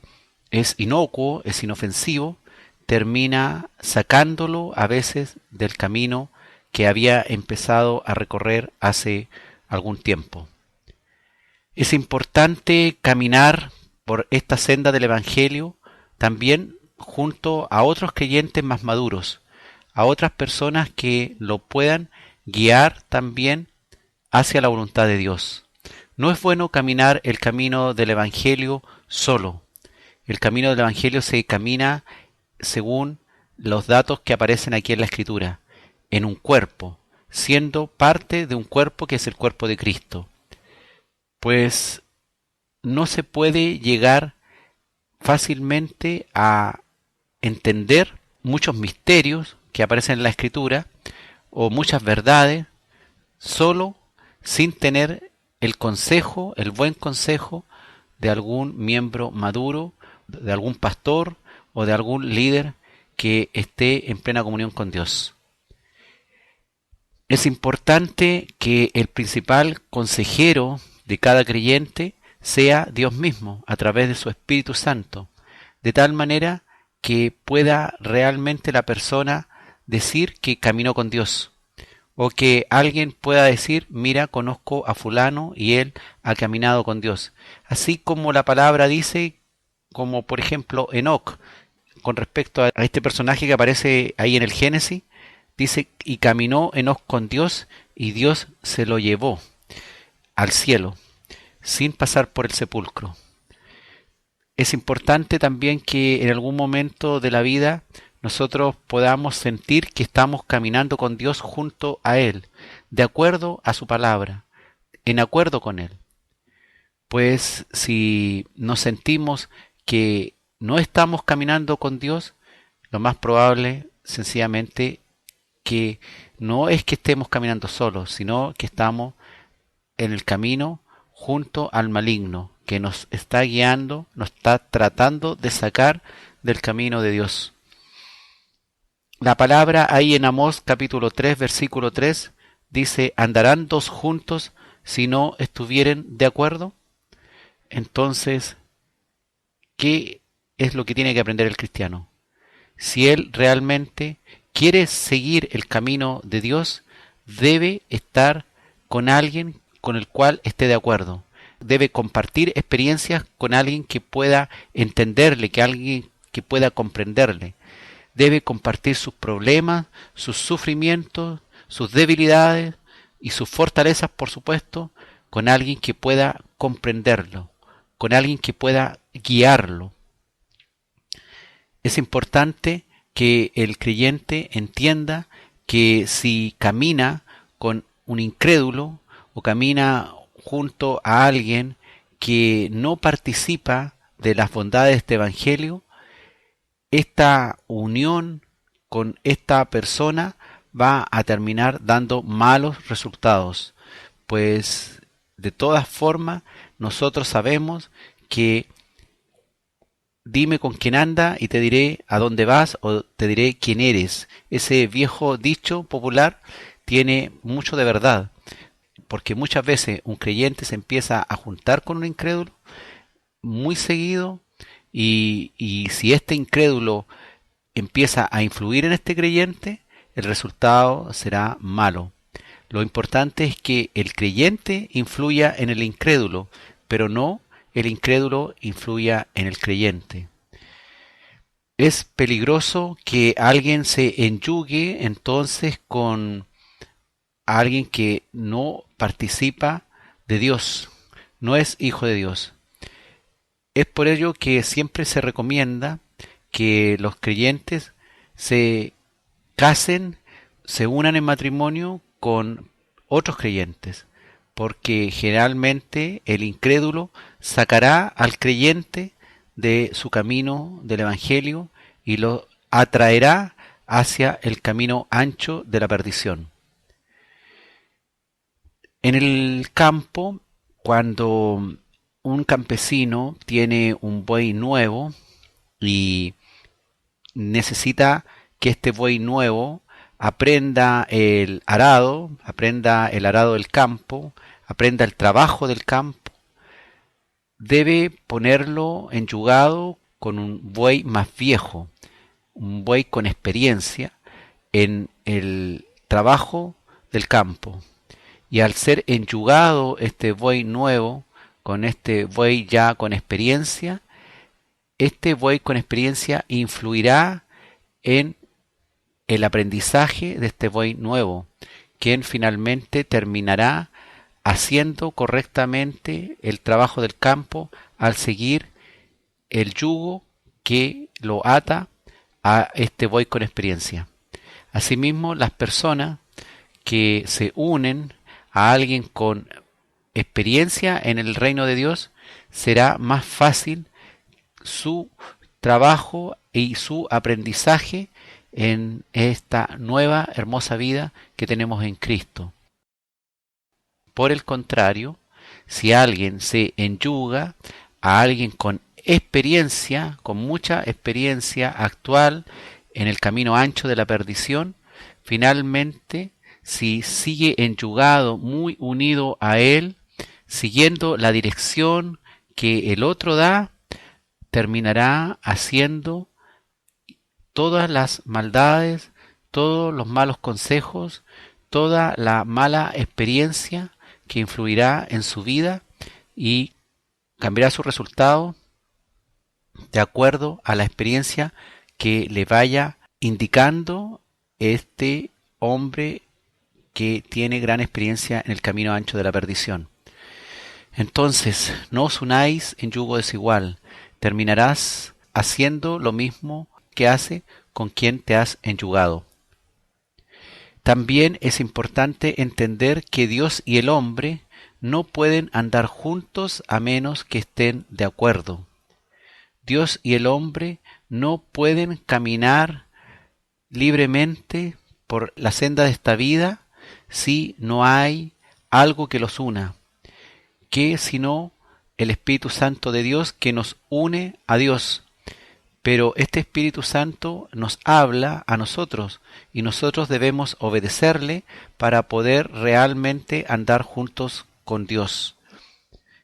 [SPEAKER 2] es inocuo, es inofensivo, termina sacándolo a veces del camino que había empezado a recorrer hace algún tiempo. Es importante caminar por esta senda del Evangelio también junto a otros creyentes más maduros, a otras personas que lo puedan guiar también hacia la voluntad de Dios. No es bueno caminar el camino del Evangelio solo. El camino del Evangelio se camina según los datos que aparecen aquí en la Escritura, en un cuerpo, siendo parte de un cuerpo que es el cuerpo de Cristo. Pues no se puede llegar fácilmente a entender muchos misterios que aparecen en la Escritura o muchas verdades solo sin tener el consejo, el buen consejo de algún miembro maduro, de algún pastor o de algún líder que esté en plena comunión con Dios. Es importante que el principal consejero de cada creyente sea Dios mismo a través de su Espíritu Santo, de tal manera que pueda realmente la persona decir que caminó con Dios, o que alguien pueda decir, mira, conozco a fulano y él ha caminado con Dios. Así como la palabra dice, como por ejemplo Enoc, con respecto a este personaje que aparece ahí en el Génesis, dice, y caminó Enoc con Dios y Dios se lo llevó al cielo, sin pasar por el sepulcro. Es importante también que en algún momento de la vida nosotros podamos sentir que estamos caminando con Dios junto a Él, de acuerdo a su palabra, en acuerdo con Él. Pues si nos sentimos que no estamos caminando con Dios, lo más probable, sencillamente, que no es que estemos caminando solos, sino que estamos en el camino junto al maligno, que nos está guiando, nos está tratando de sacar del camino de Dios. La palabra ahí en Amós capítulo 3, versículo 3, dice, ¿andarán dos juntos si no estuvieren de acuerdo? Entonces, ¿qué es lo que tiene que aprender el cristiano? Si él realmente quiere seguir el camino de Dios, debe estar con alguien con el cual esté de acuerdo. Debe compartir experiencias con alguien que pueda entenderle, que alguien que pueda comprenderle. Debe compartir sus problemas, sus sufrimientos, sus debilidades y sus fortalezas, por supuesto, con alguien que pueda comprenderlo, con alguien que pueda guiarlo. Es importante que el creyente entienda que si camina con un incrédulo o camina junto a alguien que no participa de las bondades de este evangelio, esta unión con esta persona va a terminar dando malos resultados, pues de todas formas nosotros sabemos que dime con quién anda y te diré a dónde vas o te diré quién eres. Ese viejo dicho popular tiene mucho de verdad, porque muchas veces un creyente se empieza a juntar con un incrédulo muy seguido y si este incrédulo empieza a influir en este creyente, el resultado será malo. Lo importante es que el creyente influya en el incrédulo, pero no el incrédulo influya en el creyente. Es peligroso que alguien se enyugue entonces con alguien que no participa de Dios, no es hijo de Dios. Es por ello que siempre se recomienda que los creyentes se casen, se unan en matrimonio con otros creyentes, porque generalmente el incrédulo sacará al creyente de su camino del evangelio y lo atraerá hacia el camino ancho de la perdición. En el campo, cuando un campesino tiene un buey nuevo y necesita que este buey nuevo aprenda el arado del campo, aprenda el trabajo del campo, debe ponerlo enyugado con un buey más viejo, un buey con experiencia en el trabajo del campo. Y al ser enyugado este buey nuevo con este buey ya con experiencia, este buey con experiencia influirá en el aprendizaje de este buey nuevo, quien finalmente terminará haciendo correctamente el trabajo del campo al seguir el yugo que lo ata a este buey con experiencia. Asimismo, las personas que se unen a alguien con experiencia en el reino de Dios, será más fácil su trabajo y su aprendizaje en esta nueva hermosa vida que tenemos en Cristo. Por el contrario, si alguien se enyuga a alguien con experiencia, con mucha experiencia actual en el camino ancho de la perdición, finalmente, si sigue enyugado, muy unido a él, siguiendo la dirección que el otro da, terminará haciendo todas las maldades, todos los malos consejos, toda la mala experiencia que influirá en su vida y cambiará su resultado de acuerdo a la experiencia que le vaya indicando este hombre que tiene gran experiencia en el camino ancho de la perdición. Entonces, no os unáis en yugo desigual, terminarás haciendo lo mismo que hace con quien te has enyugado. También es importante entender que Dios y el hombre no pueden andar juntos a menos que estén de acuerdo. Dios y el hombre no pueden caminar libremente por la senda de esta vida si no hay algo que los una, que sino el Espíritu Santo de Dios que nos une a Dios. Pero este Espíritu Santo nos habla a nosotros y nosotros debemos obedecerle para poder realmente andar juntos con Dios.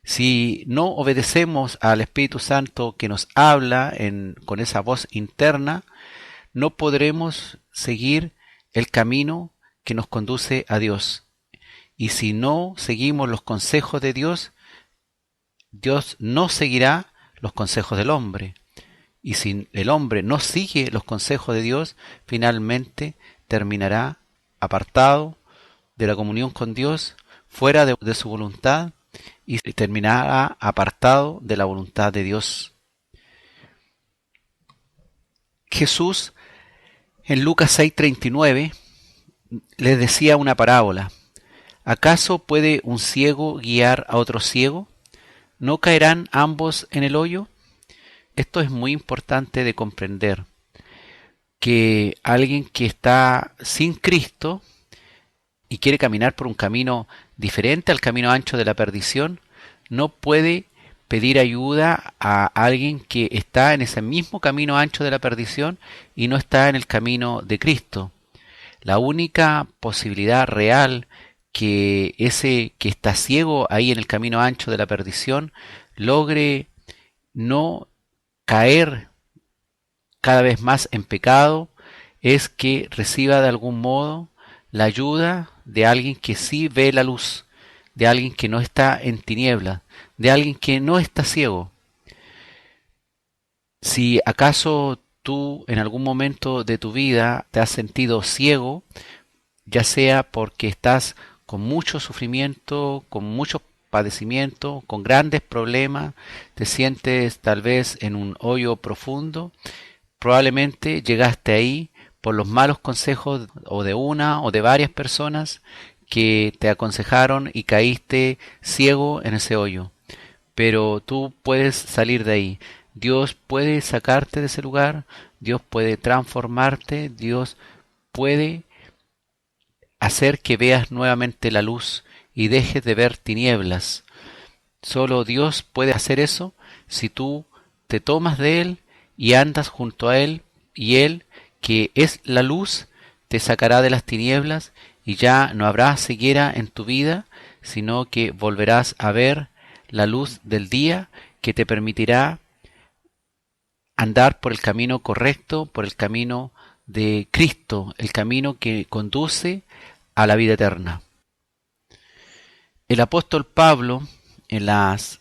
[SPEAKER 2] Si no obedecemos al Espíritu Santo que nos habla con esa voz interna, no podremos seguir el camino que nos conduce a Dios. Y si no seguimos los consejos de Dios, Dios no seguirá los consejos del hombre. Y si el hombre no sigue los consejos de Dios, finalmente terminará apartado de la comunión con Dios, fuera de su voluntad, y terminará apartado de la voluntad de Dios. Jesús en Lucas 6:39 les decía una parábola. ¿Acaso puede un ciego guiar a otro ciego? ¿No caerán ambos en el hoyo? Esto es muy importante de comprender, que alguien que está sin Cristo y quiere caminar por un camino diferente al camino ancho de la perdición, no puede pedir ayuda a alguien que está en ese mismo camino ancho de la perdición y no está en el camino de Cristo. La única posibilidad real que ese que está ciego ahí en el camino ancho de la perdición logre no caer cada vez más en pecado es que reciba de algún modo la ayuda de alguien que sí ve la luz, de alguien que no está en tinieblas, de alguien que no está ciego. Si acaso tú en algún momento de tu vida te has sentido ciego, ya sea porque estás con mucho sufrimiento, con mucho padecimiento, con grandes problemas, te sientes tal vez en un hoyo profundo, probablemente llegaste ahí por los malos consejos o de una o de varias personas que te aconsejaron y caíste ciego en ese hoyo. Pero tú puedes salir de ahí. Dios puede sacarte de ese lugar, Dios puede transformarte, Dios puede hacer que veas nuevamente la luz y dejes de ver tinieblas. Solo Dios puede hacer eso si tú te tomas de Él y andas junto a Él, y Él, que es la luz, te sacará de las tinieblas y ya no habrá ceguera en tu vida, sino que volverás a ver la luz del día que te permitirá andar por el camino correcto, por el camino de Cristo, el camino que conduce a la vida eterna. El apóstol Pablo en las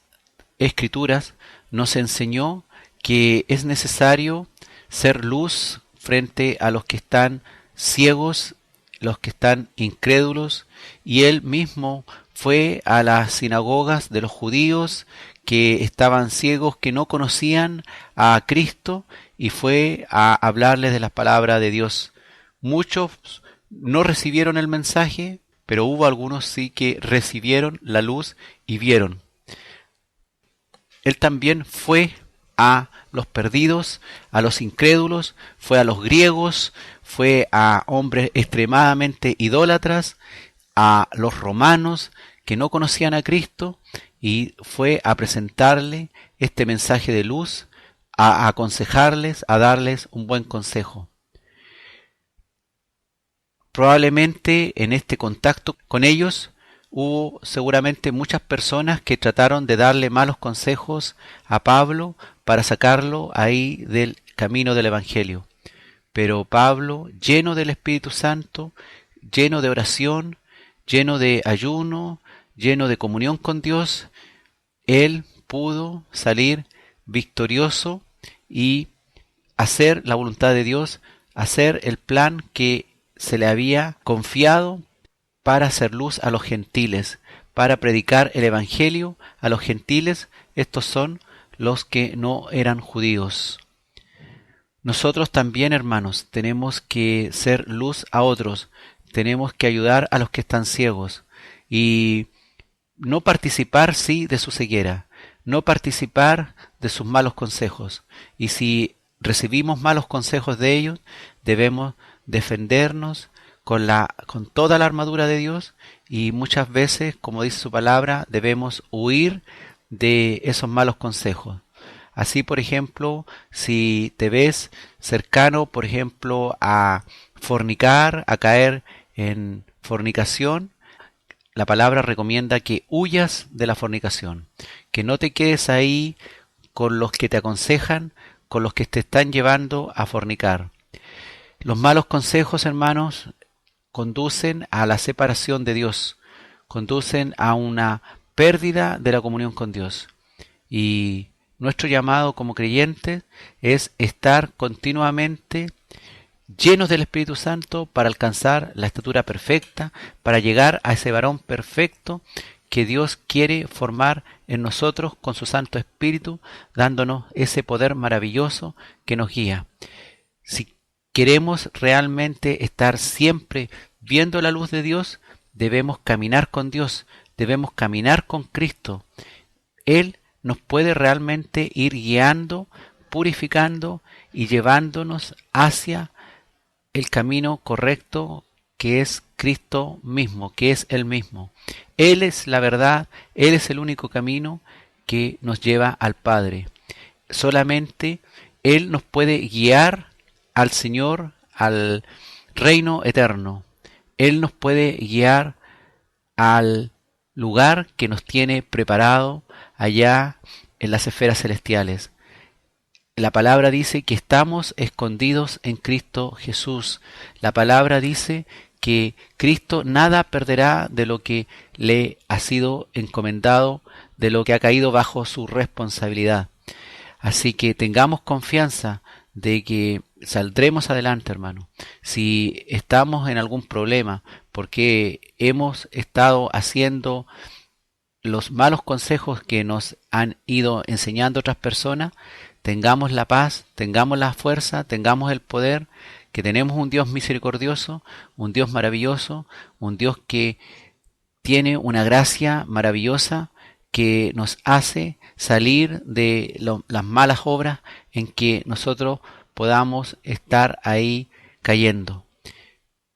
[SPEAKER 2] Escrituras nos enseñó que es necesario ser luz frente a los que están ciegos, los que están incrédulos, y él mismo fue a las sinagogas de los judíos que estaban ciegos, que no conocían a Cristo, y fue a hablarles de la palabra de Dios. Muchos no recibieron el mensaje, pero hubo algunos sí que recibieron la luz y vieron. Él también fue a los perdidos, a los incrédulos, fue a los griegos, fue a hombres extremadamente idólatras, a los romanos que no conocían a Cristo, y fue a presentarle este mensaje de luz, a aconsejarles, a darles un buen consejo. Probablemente en este contacto con ellos hubo seguramente muchas personas que trataron de darle malos consejos a Pablo para sacarlo ahí del camino del Evangelio. Pero Pablo, lleno del Espíritu Santo, lleno de oración, lleno de ayuno, lleno de comunión con Dios, él pudo salir victorioso y hacer la voluntad de Dios, hacer el plan que se le había confiado para hacer luz a los gentiles, para predicar el Evangelio a los gentiles. Estos son los que no eran judíos. Nosotros también, hermanos, tenemos que ser luz a otros, tenemos que ayudar a los que están ciegos y no participar, sí, de su ceguera, no participar de sus malos consejos. Y si recibimos malos consejos de ellos, debemos defendernos con toda la armadura de Dios, y muchas veces, como dice su palabra, debemos huir de esos malos consejos. Así, por ejemplo, si te ves cercano, por ejemplo, a fornicar, a caer en fornicación, la palabra recomienda que huyas de la fornicación, que no te quedes ahí con los que te aconsejan, con los que te están llevando a fornicar. Los malos consejos, hermanos, conducen a la separación de Dios, conducen a una pérdida de la comunión con Dios. Y nuestro llamado como creyentes es estar continuamente llenos del Espíritu Santo para alcanzar la estatura perfecta, para llegar a ese varón perfecto que Dios quiere formar en nosotros con su Santo Espíritu, dándonos ese poder maravilloso que nos guía. Si queremos realmente estar siempre viendo la luz de Dios, debemos caminar con Dios, debemos caminar con Cristo. Él nos puede realmente ir guiando, purificando y llevándonos hacia el camino correcto, que es Cristo mismo, que es Él mismo. Él es la verdad, Él es el único camino que nos lleva al Padre. Solamente Él nos puede guiar al Señor, al reino eterno. Él nos puede guiar al lugar que nos tiene preparado allá en las esferas celestiales. La palabra dice que estamos escondidos en Cristo Jesús. La palabra dice que Cristo nada perderá de lo que le ha sido encomendado, de lo que ha caído bajo su responsabilidad. Así que tengamos confianza de que saldremos adelante, hermano. Si estamos en algún problema porque hemos estado haciendo los malos consejos que nos han ido enseñando otras personas, tengamos la paz, tengamos la fuerza, tengamos el poder, que tenemos un Dios misericordioso, un Dios maravilloso, un Dios que tiene una gracia maravillosa que nos hace salir de las malas obras en que nosotros podamos estar ahí cayendo.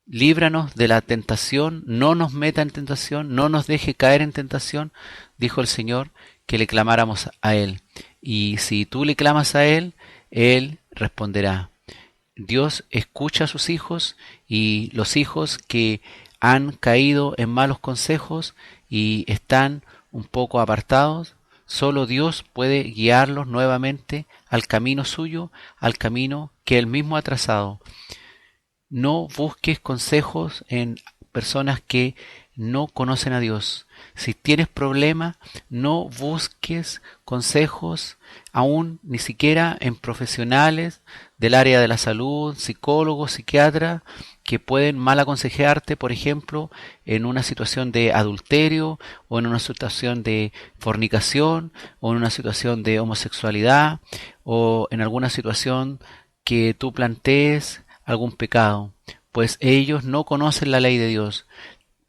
[SPEAKER 2] Líbranos de la tentación, no nos meta en tentación, no nos deje caer en tentación, dijo el Señor, que le clamáramos a Él. Y si tú le clamas a Él, Él responderá. Dios escucha a sus hijos, y los hijos que han caído en malos consejos y están un poco apartados, solo Dios puede guiarlos nuevamente al camino suyo, al camino que Él mismo ha trazado. No busques consejos en personas que no conocen a Dios. Si tienes problemas, no busques consejos aún ni siquiera en profesionales del área de la salud, psicólogos, psiquiatras, que pueden mal aconsejarte, por ejemplo, en una situación de adulterio, o en una situación de fornicación, o en una situación de homosexualidad, o en alguna situación que tú plantees algún pecado, pues ellos no conocen la ley de Dios.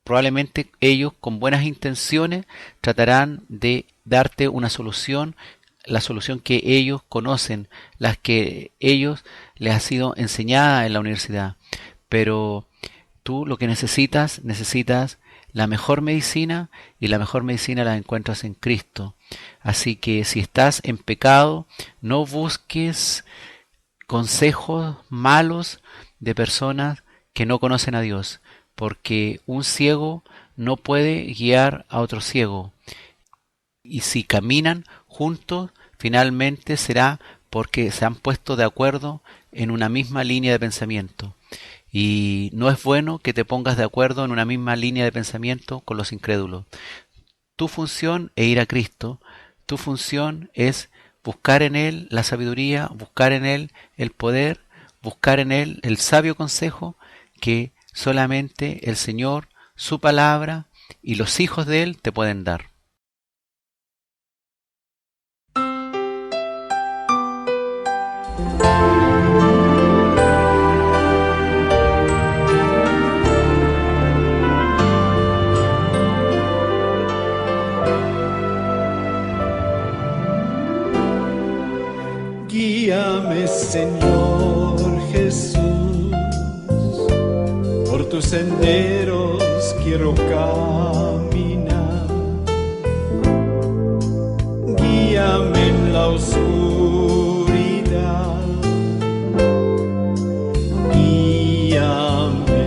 [SPEAKER 2] Probablemente ellos, con buenas intenciones, tratarán de darte una solución, la solución que ellos conocen, las que ellos les ha sido enseñada en la universidad. Pero tú lo que necesitas la mejor medicina, y la mejor medicina la encuentras en Cristo. Así que si estás en pecado, no busques consejos malos de personas que no conocen a Dios, porque un ciego no puede guiar a otro ciego, y si caminan juntos, finalmente será porque se han puesto de acuerdo en una misma línea de pensamiento. Y no es bueno que te pongas de acuerdo en una misma línea de pensamiento con los incrédulos. Tu función es ir a Cristo, tu función es buscar en Él la sabiduría, buscar en Él el poder, buscar en Él el sabio consejo que solamente el Señor, su palabra y los hijos de Él te pueden dar.
[SPEAKER 3] Guíame, Señor Jesús, por tus senderos quiero caminar. Guíame en la oscuridad, guíame.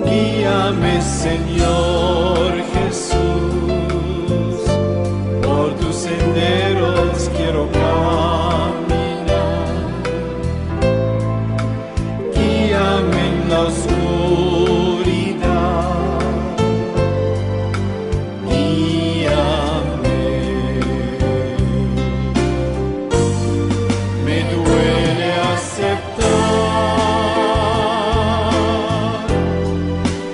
[SPEAKER 3] Guíame, Señor Jesús, por tus senderos quiero caminar. Guíame en la oscuridad, guíame. Me duele aceptar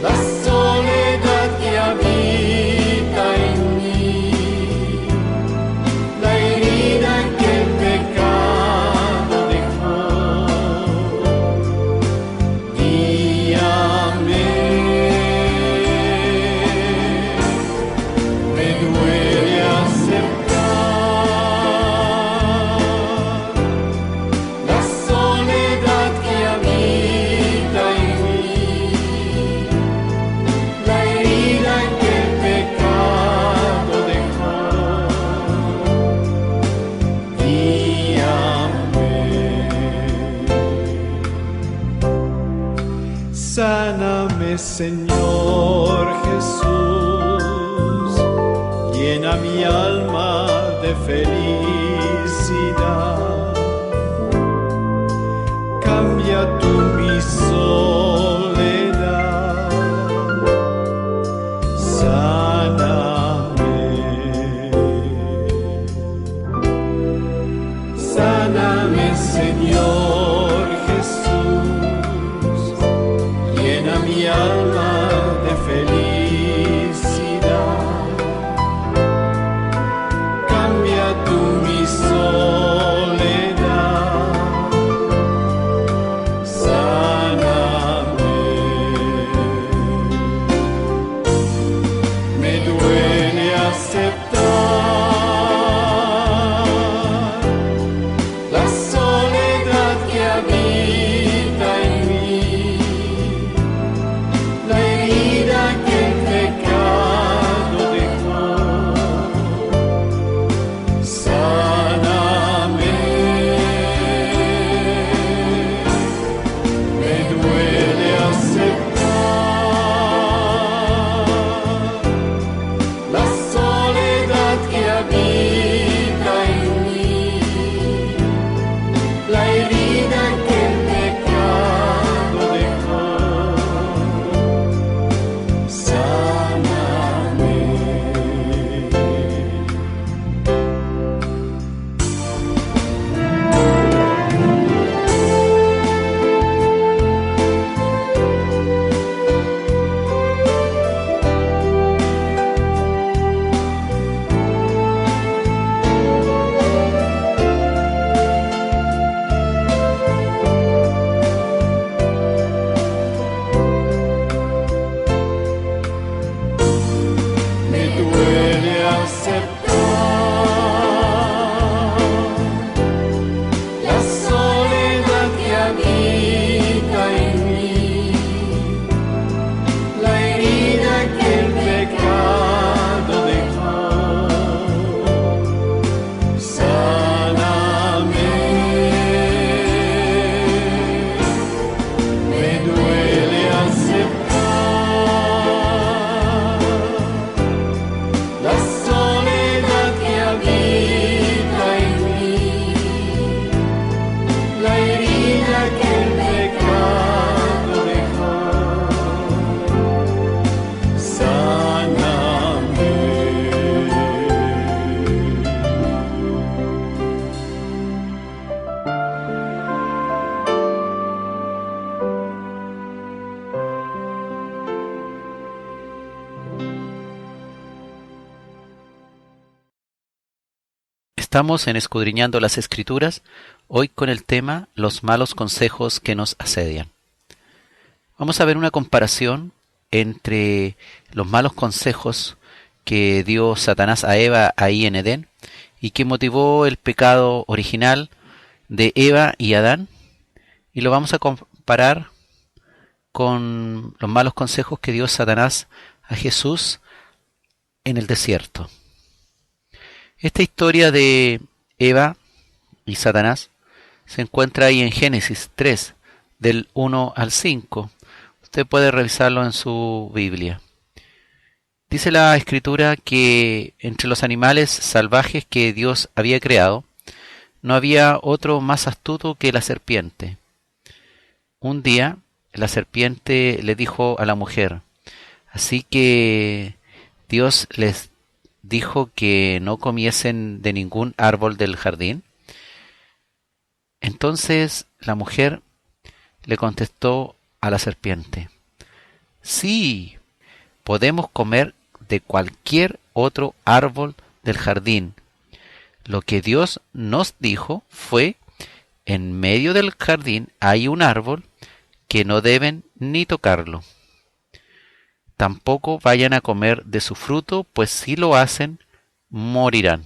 [SPEAKER 3] la soledad que habita en mí, la herida que el pecado dejó. Guíame. Me duele aceptar la soledad que habita en mí, la herida que el pecado dejó. Guíame. Sáname, Señor Jesús, llena mi alma de felicidad. Cambia tú mi soledad, sáname. Sáname, Señor Jesús, llena mi alma de felicidad. Cambia tú mi soledad, sáname.
[SPEAKER 2] Estamos en Escudriñando las Escrituras, hoy con el tema Los malos consejos que nos asedian. Vamos a ver una comparación entre los malos consejos que dio Satanás a Eva ahí en Edén y que motivó el pecado original de Eva y Adán, y lo vamos a comparar con los malos consejos que dio Satanás a Jesús en el desierto. Esta historia de Eva y Satanás se encuentra ahí en Génesis 3, del 1 al 5. Usted puede revisarlo en su Biblia. Dice la Escritura que entre los animales salvajes que Dios había creado, no había otro más astuto que la serpiente. Un día, la serpiente le dijo a la mujer, así que Dios les dijo que no comiesen de ningún árbol del jardín. Entonces la mujer le contestó a la serpiente, sí, podemos comer de cualquier otro árbol del jardín. Lo que Dios nos dijo fue, en medio del jardín hay un árbol que no deben ni tocarlo. Tampoco vayan a comer de su fruto, pues si lo hacen, morirán.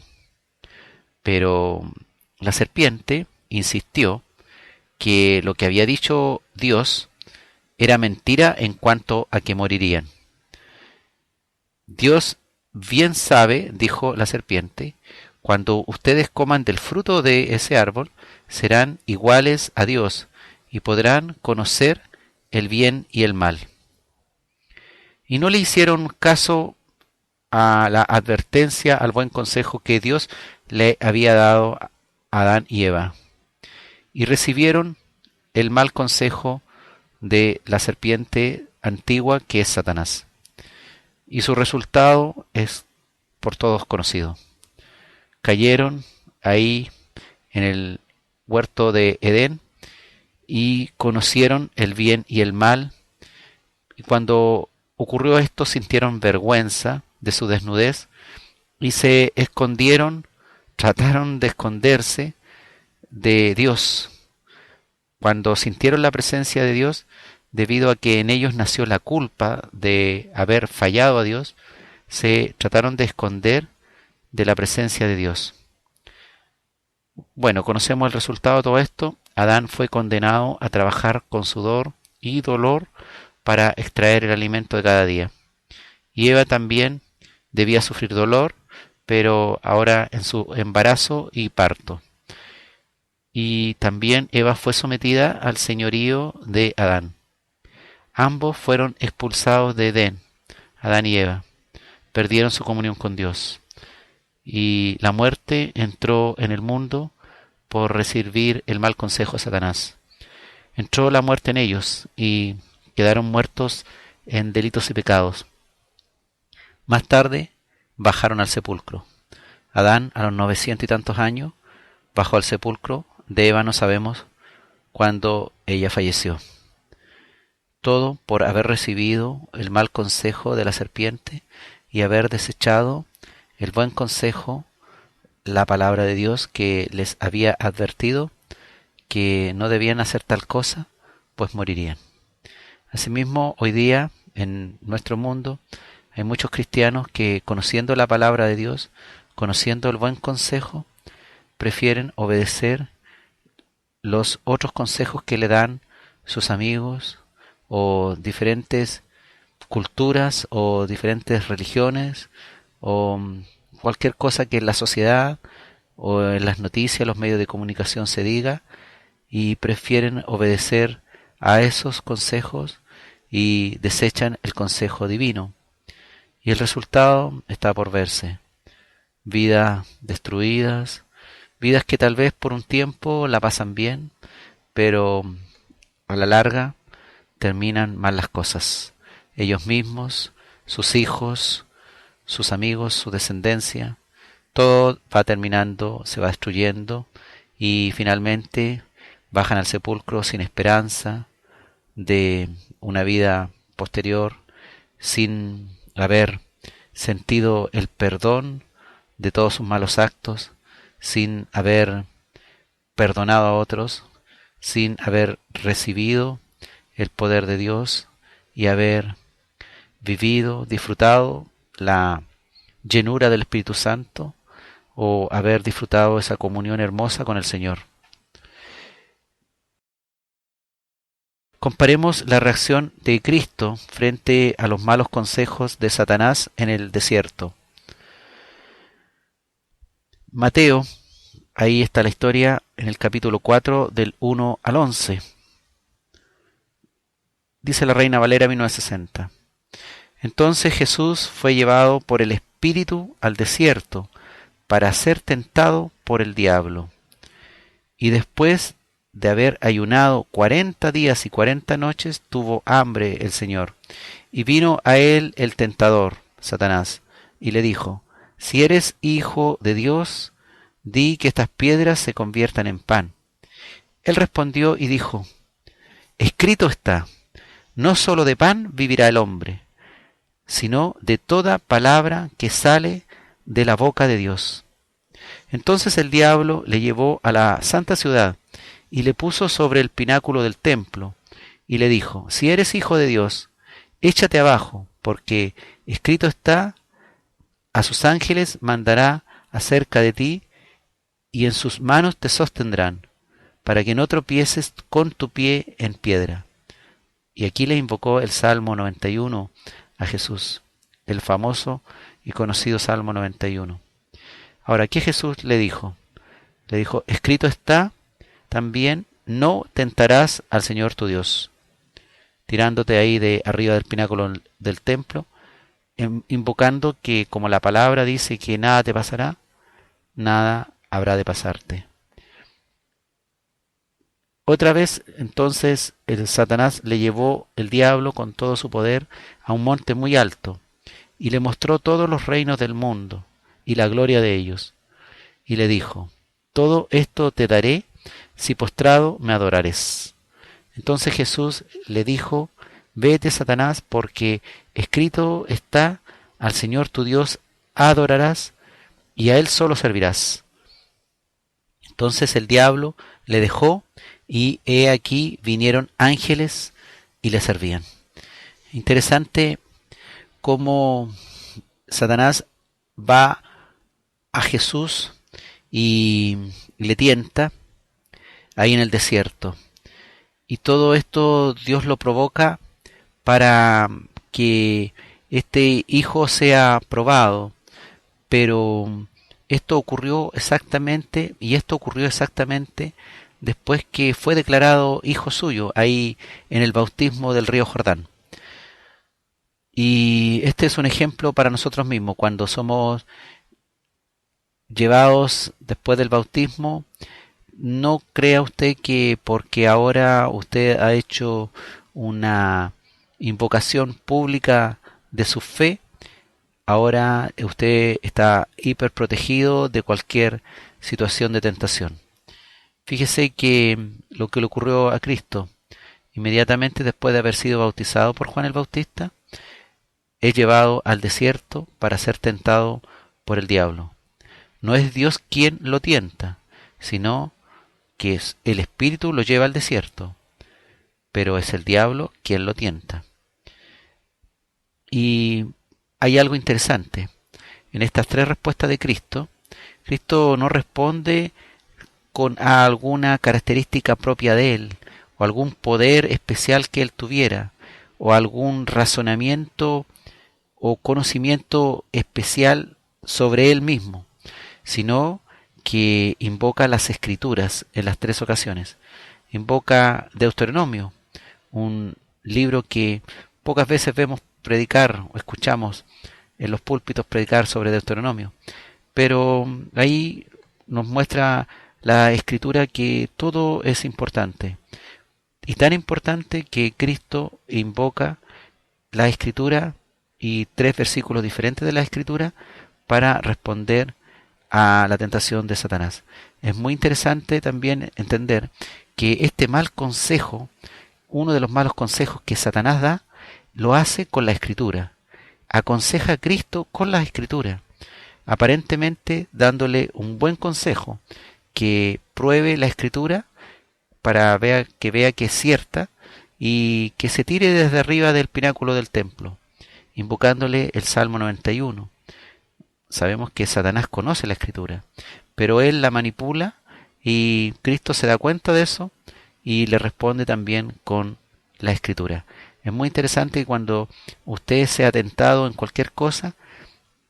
[SPEAKER 2] Pero la serpiente insistió que lo que había dicho Dios era mentira en cuanto a que morirían. Dios bien sabe, dijo la serpiente, cuando ustedes coman del fruto de ese árbol, serán iguales a Dios y podrán conocer el bien y el mal. Y no le hicieron caso a la advertencia, al buen consejo que Dios le había dado a Adán y Eva. Y recibieron el mal consejo de la serpiente antigua que es Satanás. Y su resultado es por todos conocido. Cayeron ahí en el huerto de Edén y conocieron el bien y el mal. Y cuando ocurrió esto, sintieron vergüenza de su desnudez y se escondieron, trataron de esconderse de Dios. Cuando sintieron la presencia de Dios, debido a que en ellos nació la culpa de haber fallado a Dios, se trataron de esconder de la presencia de Dios. Bueno, conocemos el resultado de todo esto. Adán fue condenado a trabajar con sudor y dolor para extraer el alimento de cada día. Y Eva también debía sufrir dolor, pero ahora en su embarazo y parto. Y también Eva fue sometida al señorío de Adán. Ambos fueron expulsados de Edén, Adán y Eva. Perdieron su comunión con Dios. Y la muerte entró en el mundo por recibir el mal consejo de Satanás. Entró la muerte en ellos y quedaron muertos en delitos y pecados. Más tarde bajaron al sepulcro. Adán, a los 900 y tantos años, bajó al sepulcro. De Eva no sabemos cuándo ella falleció. Todo por haber recibido el mal consejo de la serpiente y haber desechado el buen consejo, la palabra de Dios que les había advertido que no debían hacer tal cosa, pues morirían. Asimismo, hoy día en nuestro mundo hay muchos cristianos que, conociendo la palabra de Dios, conociendo el buen consejo, prefieren obedecer los otros consejos que le dan sus amigos o diferentes culturas o diferentes religiones o cualquier cosa que en la sociedad o en las noticias, los medios de comunicación se diga, y prefieren obedecer a esos consejos y desechan el consejo divino. Y el resultado está por verse. Vidas destruidas, vidas que tal vez por un tiempo la pasan bien, pero a la larga terminan mal las cosas. Ellos mismos, sus hijos, sus amigos, su descendencia, todo va terminando, se va destruyendo y finalmente bajan al sepulcro sin esperanza de una vida posterior, sin haber sentido el perdón de todos sus malos actos, sin haber perdonado a otros, sin haber recibido el poder de Dios y haber vivido, disfrutado la llenura del Espíritu Santo o haber disfrutado esa comunión hermosa con el Señor. Comparemos la reacción de Cristo frente a los malos consejos de Satanás en el desierto. Mateo, ahí está la historia en el capítulo 4 del 1 al 11. Dice la Reina Valera 1960. Entonces Jesús fue llevado por el Espíritu al desierto para ser tentado por el diablo. Y después de haber ayunado 40 días y 40 noches, tuvo hambre el Señor. Y vino a él el tentador, Satanás, y le dijo: si eres hijo de Dios, di que estas piedras se conviertan en pan. Él respondió y dijo: escrito está, no solo de pan vivirá el hombre, sino de toda palabra que sale de la boca de Dios. Entonces el diablo le llevó a la santa ciudad y le puso sobre el pináculo del templo, y le dijo: si eres hijo de Dios, échate abajo, porque escrito está, a sus ángeles mandará acerca de ti, y en sus manos te sostendrán, para que no tropieces con tu pie en piedra. Y aquí le invocó el Salmo 91 a Jesús, el famoso y conocido Salmo 91. Ahora, ¿qué Jesús le dijo? Le dijo: escrito está también, no tentarás al Señor tu Dios. Tirándote ahí de arriba del pináculo del templo, invocando que, como la palabra dice que nada te pasará, nada habrá de pasarte. Otra vez, entonces, el Satanás le llevó el diablo con todo su poder a un monte muy alto, y le mostró todos los reinos del mundo y la gloria de ellos, y le dijo: todo esto te daré si postrado me adorares. Entonces Jesús le dijo: vete, Satanás, porque escrito está, al Señor tu Dios adorarás y a Él solo servirás. Entonces el diablo le dejó, y he aquí vinieron ángeles y le servían. Interesante cómo Satanás va a Jesús y le tienta ahí en el desierto. Y todo esto Dios lo provoca para que este hijo sea probado. Pero esto ocurrió exactamente después que fue declarado hijo suyo, ahí en el bautismo del río Jordán. Y este es un ejemplo para nosotros mismos, cuando somos llevados después del bautismo. No crea usted que porque ahora usted ha hecho una invocación pública de su fe, ahora usted está hiper protegido de cualquier situación de tentación. Fíjese que lo que le ocurrió a Cristo, inmediatamente después de haber sido bautizado por Juan el Bautista, es llevado al desierto para ser tentado por el diablo. No es Dios quien lo tienta, sino que es el Espíritu lo lleva al desierto, pero es el diablo quien lo tienta. Y hay algo interesante. En estas tres respuestas de Cristo, Cristo no responde con alguna característica propia de Él, o algún poder especial que Él tuviera, o algún razonamiento o conocimiento especial sobre Él mismo, sino que invoca las Escrituras en las tres ocasiones. Invoca Deuteronomio, un libro que pocas veces vemos predicar o escuchamos en los púlpitos predicar sobre Deuteronomio, pero ahí nos muestra la Escritura que todo es importante, y tan importante que Cristo invoca la Escritura y tres versículos diferentes de la Escritura para responder a la tentación de Satanás. Es muy interesante también entender que este mal consejo, uno de los malos consejos que Satanás da, lo hace con la Escritura. Aconseja a Cristo con la Escritura. aparentemente dándole un buen consejo, que pruebe la Escritura para que vea que es cierta y que se tire desde arriba del pináculo del templo, invocándole el Salmo 91. Sabemos que Satanás conoce la Escritura, pero él la manipula y Cristo se da cuenta de eso y le responde también con la Escritura. Es muy interesante que cuando usted sea tentado en cualquier cosa,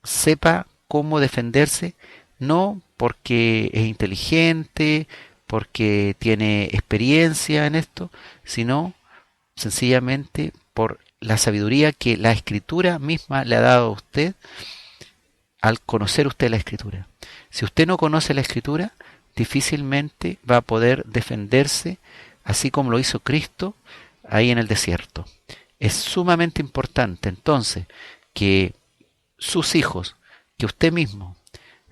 [SPEAKER 2] sepa cómo defenderse, no porque es inteligente, porque tiene experiencia en esto, sino sencillamente por la sabiduría que la Escritura misma le ha dado a usted al conocer usted la Escritura. Si usted no conoce la Escritura, difícilmente va a poder defenderse así como lo hizo Cristo ahí en el desierto. Es sumamente importante entonces que sus hijos, que usted mismo,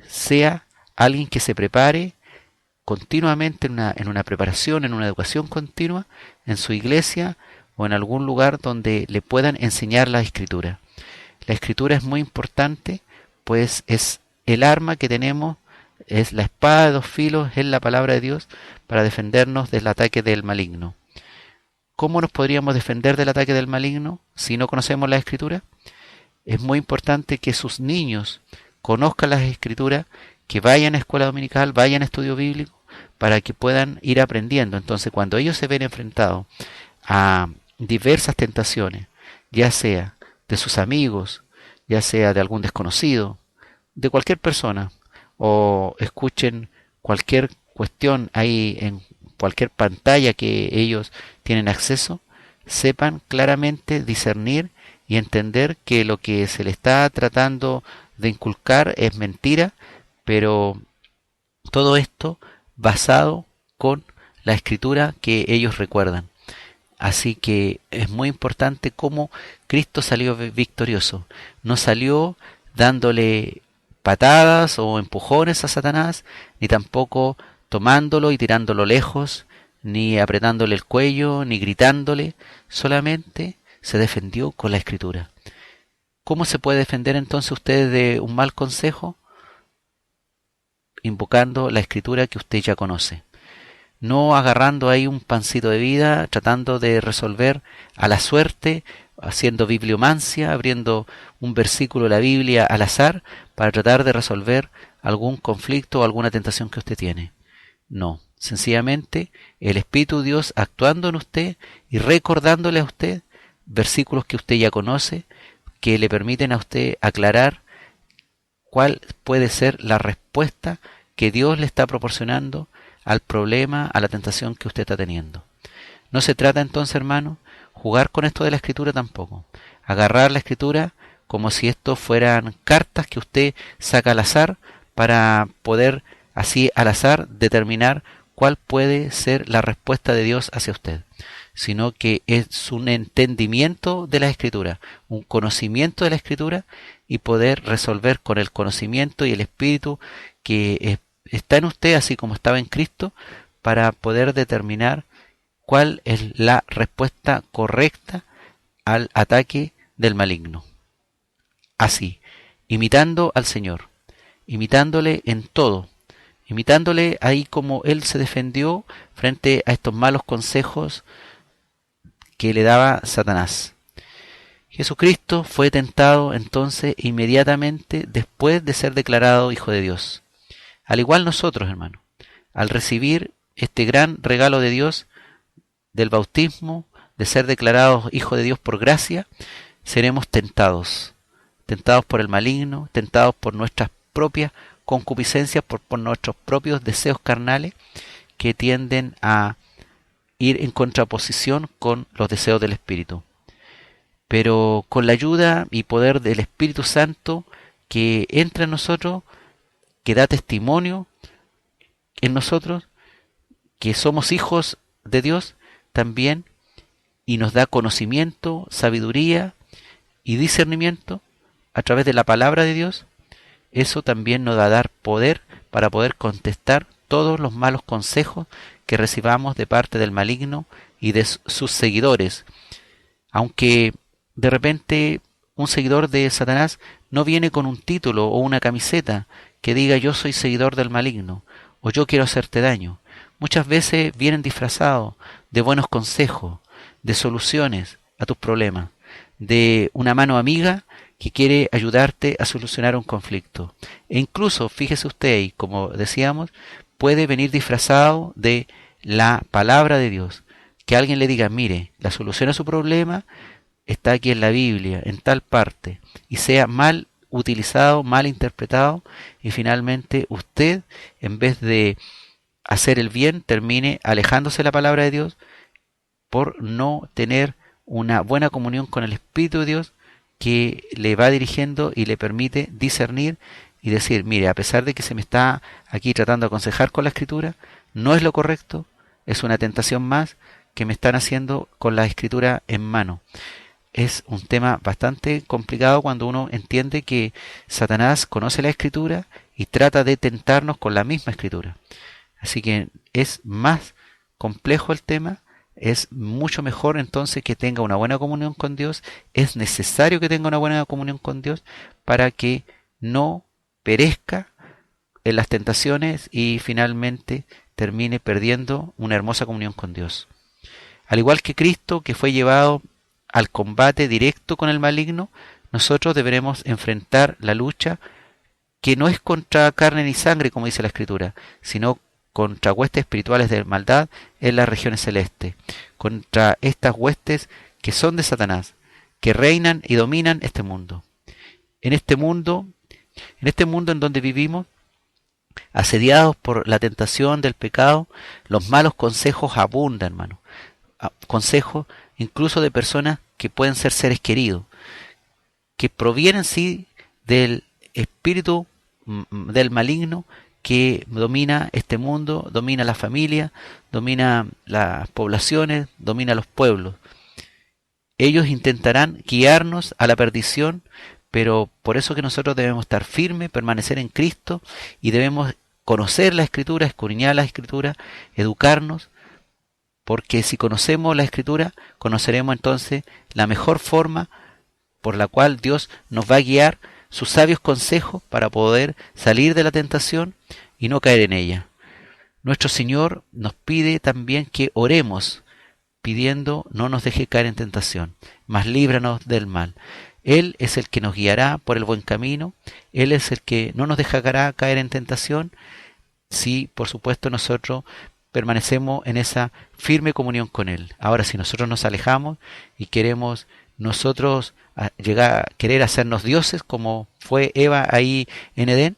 [SPEAKER 2] sea alguien que se prepare continuamente en una preparación, en una educación continua, en su iglesia o en algún lugar donde le puedan enseñar la Escritura. La Escritura es muy importante, pues es el arma que tenemos, es la espada de dos filos, es la palabra de Dios para defendernos del ataque del maligno. ¿Cómo nos podríamos defender del ataque del maligno si no conocemos la Escritura? Es muy importante que sus niños conozcan las Escrituras, que vayan a escuela dominical, vayan a estudio bíblico, para que puedan ir aprendiendo. Entonces, cuando ellos se ven enfrentados a diversas tentaciones, ya sea de sus amigos, ya sea de algún desconocido, de cualquier persona, o escuchen cualquier cuestión ahí en cualquier pantalla que ellos tienen acceso, sepan claramente discernir y entender que lo que se le está tratando de inculcar es mentira, pero todo esto basado con la Escritura que ellos recuerdan. Así que es muy importante cómo Cristo salió victorioso. No salió dándole patadas o empujones a Satanás, ni tampoco tomándolo y tirándolo lejos, ni apretándole el cuello, ni gritándole. Solamente se defendió con la Escritura. ¿Cómo se puede defender entonces usted de un mal consejo? Invocando la Escritura que usted ya conoce. No agarrando ahí un pancito de vida, tratando de resolver a la suerte, haciendo bibliomancia, abriendo un versículo de la Biblia al azar para tratar de resolver algún conflicto o alguna tentación que usted tiene. No, sencillamente el Espíritu de Dios actuando en usted y recordándole a usted versículos que usted ya conoce, que le permiten a usted aclarar cuál puede ser la respuesta que Dios le está proporcionando al problema, a la tentación que usted está teniendo. No se trata entonces, hermano, jugar con esto de la Escritura tampoco. Agarrar la Escritura como si esto fueran cartas que usted saca al azar para poder así al azar determinar cuál puede ser la respuesta de Dios hacia usted, sino que es un entendimiento de la Escritura, un conocimiento de la Escritura y poder resolver con el conocimiento y el Espíritu que está en usted, así como estaba en Cristo, para poder determinar cuál es la respuesta correcta al ataque del maligno. Así, imitando al Señor, imitándole en todo, imitándole ahí como Él se defendió frente a estos malos consejos que le daba Satanás. Jesucristo fue tentado entonces inmediatamente después de ser declarado Hijo de Dios. Al igual nosotros, hermano, al recibir este gran regalo de Dios, del bautismo, de ser declarados Hijo de Dios por gracia, seremos tentados por el maligno, tentados por nuestras propias concupiscencias, por nuestros propios deseos carnales que tienden a ir en contraposición con los deseos del Espíritu. Pero con la ayuda y poder del Espíritu Santo que entra en nosotros, que da testimonio en nosotros, que somos hijos de Dios también, y nos da conocimiento, sabiduría y discernimiento a través de la palabra de Dios, eso también nos va a dar poder para poder contestar todos los malos consejos que recibamos de parte del maligno y de sus seguidores. Aunque de repente un seguidor de Satanás no viene con un título o una camiseta que diga yo soy seguidor del maligno o yo quiero hacerte daño. Muchas veces vienen disfrazados de buenos consejos, de soluciones a tus problemas, de una mano amiga que quiere ayudarte a solucionar un conflicto. E incluso, fíjese usted, y como decíamos, puede venir disfrazado de la palabra de Dios. Que alguien le diga, mire, la solución a su problema está aquí en la Biblia, en tal parte, y sea mal utilizado, mal interpretado, y finalmente usted, en vez de hacer el bien, termine alejándose de la palabra de Dios por no tener una buena comunión con el Espíritu de Dios que le va dirigiendo y le permite discernir y decir, mire, a pesar de que se me está aquí tratando de aconsejar con la Escritura, no es lo correcto, es una tentación más que me están haciendo con la Escritura en mano. Es un tema bastante complicado cuando uno entiende que Satanás conoce la Escritura y trata de tentarnos con la misma Escritura. Así que es más complejo el tema, es mucho mejor entonces que tenga una buena comunión con Dios, es necesario que tenga una buena comunión con Dios para que no perezca en las tentaciones y finalmente termine perdiendo una hermosa comunión con Dios. Al igual que Cristo, que fue llevado al combate directo con el maligno, nosotros deberemos enfrentar la lucha que no es contra carne ni sangre, como dice la Escritura, sino contra huestes espirituales de maldad en las regiones celestes, contra estas huestes que son de Satanás, que reinan y dominan este mundo. En este mundo en donde vivimos, asediados por la tentación del pecado, los malos consejos abundan, hermano. Consejos incluso de personas que pueden ser seres queridos, que provienen sí del espíritu del maligno que domina este mundo, domina la familia, domina las poblaciones, domina los pueblos. Ellos intentarán guiarnos a la perdición, pero por eso que nosotros debemos estar firmes, permanecer en Cristo y debemos conocer la Escritura, escudriñar la Escritura, educarnos, porque si conocemos la Escritura, conoceremos entonces la mejor forma por la cual Dios nos va a guiar, sus sabios consejos para poder salir de la tentación y no caer en ella. Nuestro Señor nos pide también que oremos, pidiendo no nos deje caer en tentación, mas líbranos del mal. Él es el que nos guiará por el buen camino, Él es el que no nos dejará caer en tentación, si por supuesto nosotros permanecemos en esa firme comunión con Él. Ahora, si nosotros nos alejamos y queremos nosotros querer hacernos dioses, como fue Eva ahí en Edén,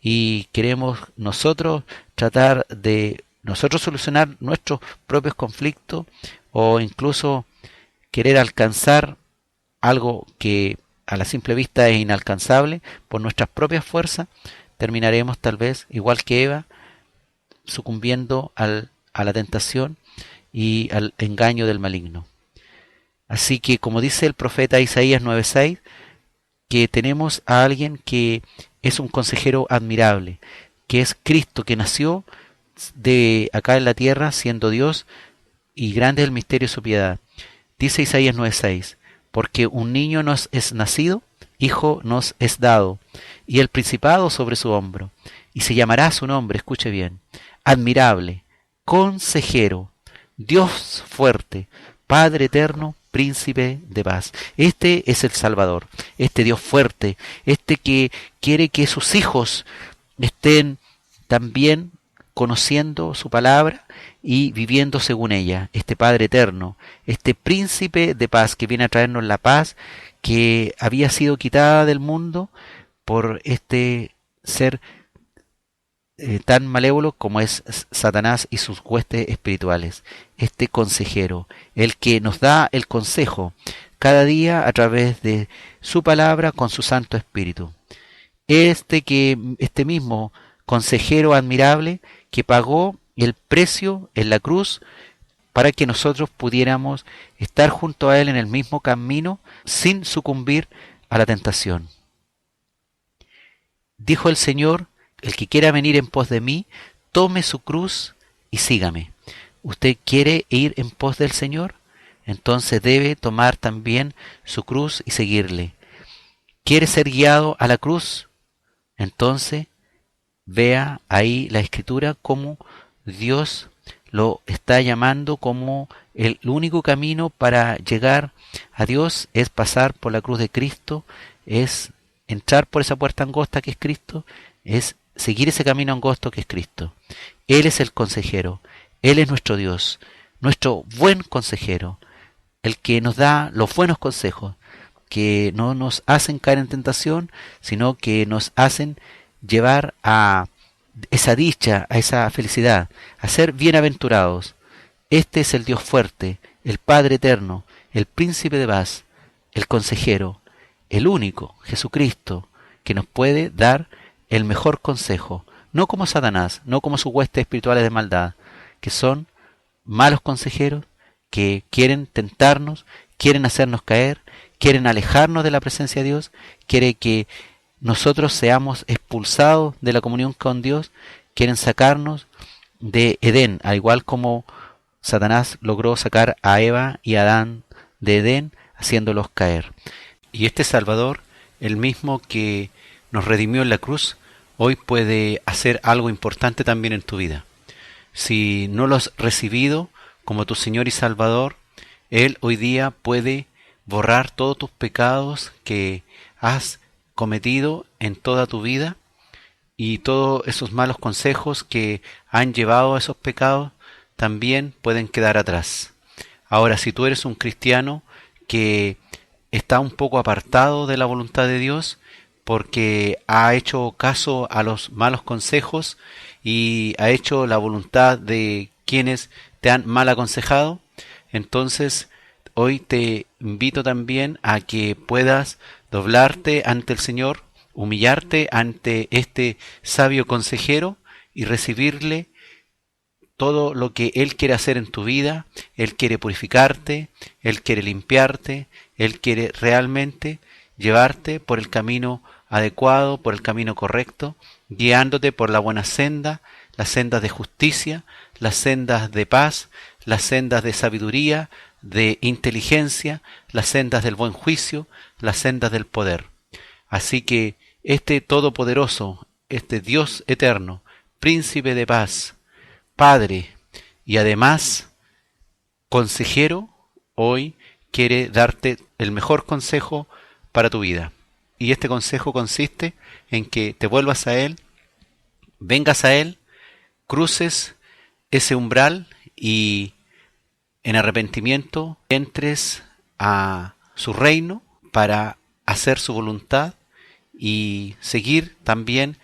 [SPEAKER 2] y queremos nosotros tratar de nosotros solucionar nuestros propios conflictos o incluso querer alcanzar algo que a la simple vista es inalcanzable por nuestras propias fuerzas, terminaremos tal vez, igual que Eva, sucumbiendo a la tentación y al engaño del maligno. Así que, como dice el profeta Isaías 9:6, que tenemos a alguien que es un consejero admirable, que es Cristo, que nació de acá en la tierra siendo Dios, y grande es el misterio de su piedad. Dice Isaías 9:6, porque un niño nos es nacido, hijo nos es dado, y el principado sobre su hombro, y se llamará su nombre, escuche bien, admirable, consejero, Dios fuerte, Padre eterno, príncipe de paz. Este es el Salvador, este Dios fuerte, este que quiere que sus hijos estén también conociendo su palabra y viviendo según ella, este Padre eterno, este príncipe de paz que viene a traernos la paz que había sido quitada del mundo por este ser tan malévolo como es Satanás y sus huestes espirituales. Este consejero, el que nos da el consejo cada día a través de su palabra con su Santo Espíritu. Este mismo consejero admirable que pagó el precio en la cruz para que nosotros pudiéramos estar junto a Él en el mismo camino sin sucumbir a la tentación. Dijo el Señor, el que quiera venir en pos de mí, tome su cruz y sígame. ¿Usted quiere ir en pos del Señor? Entonces debe tomar también su cruz y seguirle. ¿Quiere ser guiado a la cruz? Entonces vea ahí la Escritura como Dios lo está llamando, como el único camino para llegar a Dios es pasar por la cruz de Cristo, es entrar por esa puerta angosta que es Cristo, es seguir ese camino angosto que es Cristo. Él es el consejero, Él es nuestro Dios, nuestro buen consejero, el que nos da los buenos consejos, que no nos hacen caer en tentación, sino que nos hacen llevar a esa dicha, a esa felicidad, a ser bienaventurados. Este es el Dios fuerte, el Padre eterno, el Príncipe de paz, el consejero, el único, Jesucristo, que nos puede dar el mejor consejo, no como Satanás, no como sus huestes espirituales de maldad, que son malos consejeros, que quieren tentarnos, quieren hacernos caer, quieren alejarnos de la presencia de Dios, quiere que nosotros seamos expulsados de la comunión con Dios, quieren sacarnos de Edén, al igual como Satanás logró sacar a Eva y a Adán de Edén, haciéndolos caer. Y este Salvador, el mismo que nos redimió en la cruz, hoy puede hacer algo importante también en tu vida. Si no lo has recibido como tu Señor y Salvador, Él hoy día puede borrar todos tus pecados que has cometido en toda tu vida y todos esos malos consejos que han llevado a esos pecados también pueden quedar atrás. Ahora, si tú eres un cristiano que está un poco apartado de la voluntad de Dios porque ha hecho caso a los malos consejos y ha hecho la voluntad de quienes te han mal aconsejado, entonces hoy te invito también a que puedas doblarte ante el Señor, humillarte ante este sabio consejero y recibirle todo lo que Él quiere hacer en tu vida. Él quiere purificarte, Él quiere limpiarte, Él quiere realmente llevarte por el camino adecuado, por el camino correcto, guiándote por la buena senda, las sendas de justicia, las sendas de paz, las sendas de sabiduría, de inteligencia, las sendas del buen juicio, las sendas del poder. Así que este Todopoderoso, este Dios eterno, Príncipe de paz, Padre y además consejero, hoy quiere darte el mejor consejo para tu vida. Y este consejo consiste en que te vuelvas a Él, vengas a Él, cruces ese umbral y en arrepentimiento entres a su reino para hacer su voluntad y seguir también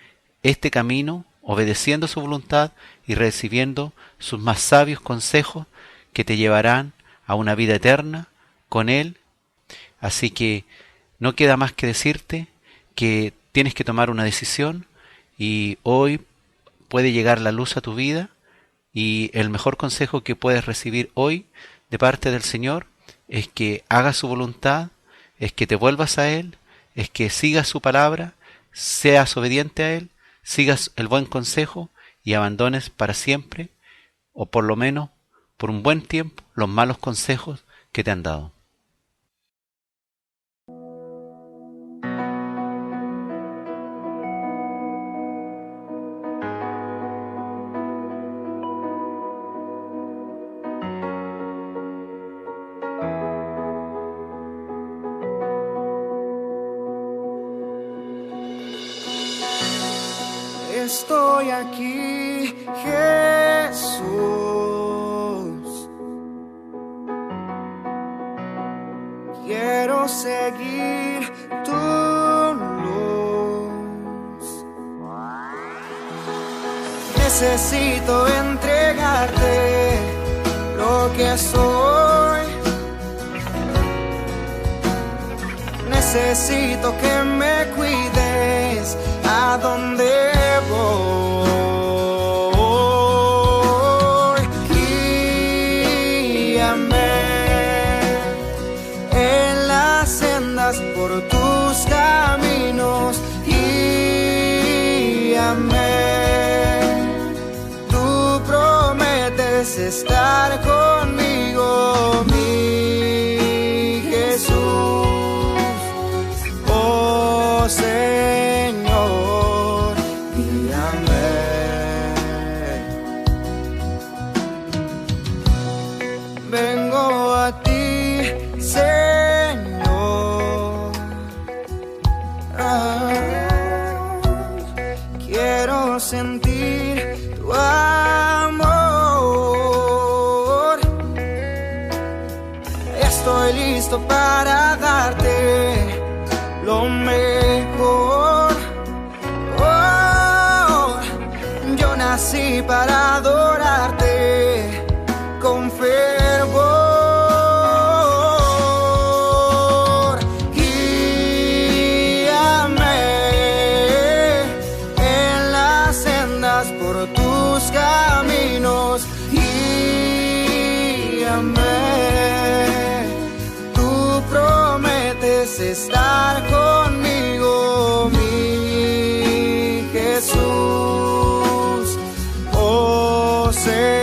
[SPEAKER 2] este camino, obedeciendo su voluntad y recibiendo sus más sabios consejos que te llevarán a una vida eterna con Él. Así que no queda más que decirte que tienes que tomar una decisión y hoy puede llegar la luz a tu vida. Y el mejor consejo que puedes recibir hoy de parte del Señor es que hagas su voluntad, es que te vuelvas a Él, es que sigas su palabra, seas obediente a Él, sigas el buen consejo y abandones para siempre, o por lo menos por un buen tiempo, los malos consejos que te han dado.
[SPEAKER 3] Estoy aquí, Jesús. Quiero seguir tu luz. Necesito entregarte lo que soy. Necesito que me cuides a donde voy. Guíame en las sendas por tus caminos. Guíame. Tú prometes estar conmigo, mi Jesús. Oh, a ti, Señor. Quiero sentir tu amor. Estoy listo para darte lo mejor. Oh, yo nací para adorarte con fervor. Guíame en las sendas por tus caminos. Guíame. Tú prometes estar conmigo, mi Jesús. Oh, Señor.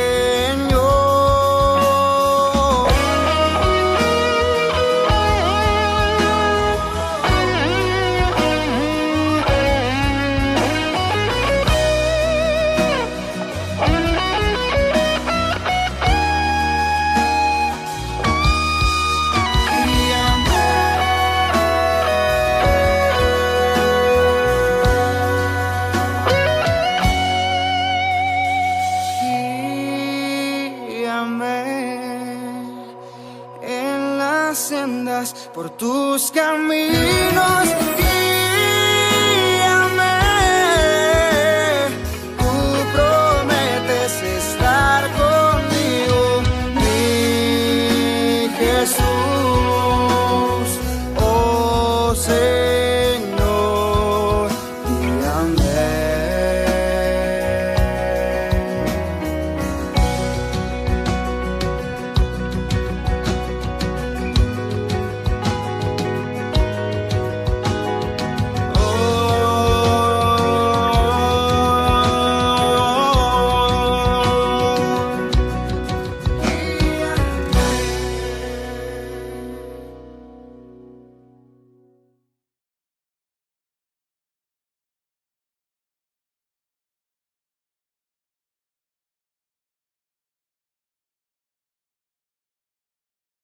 [SPEAKER 3] Por tus caminos.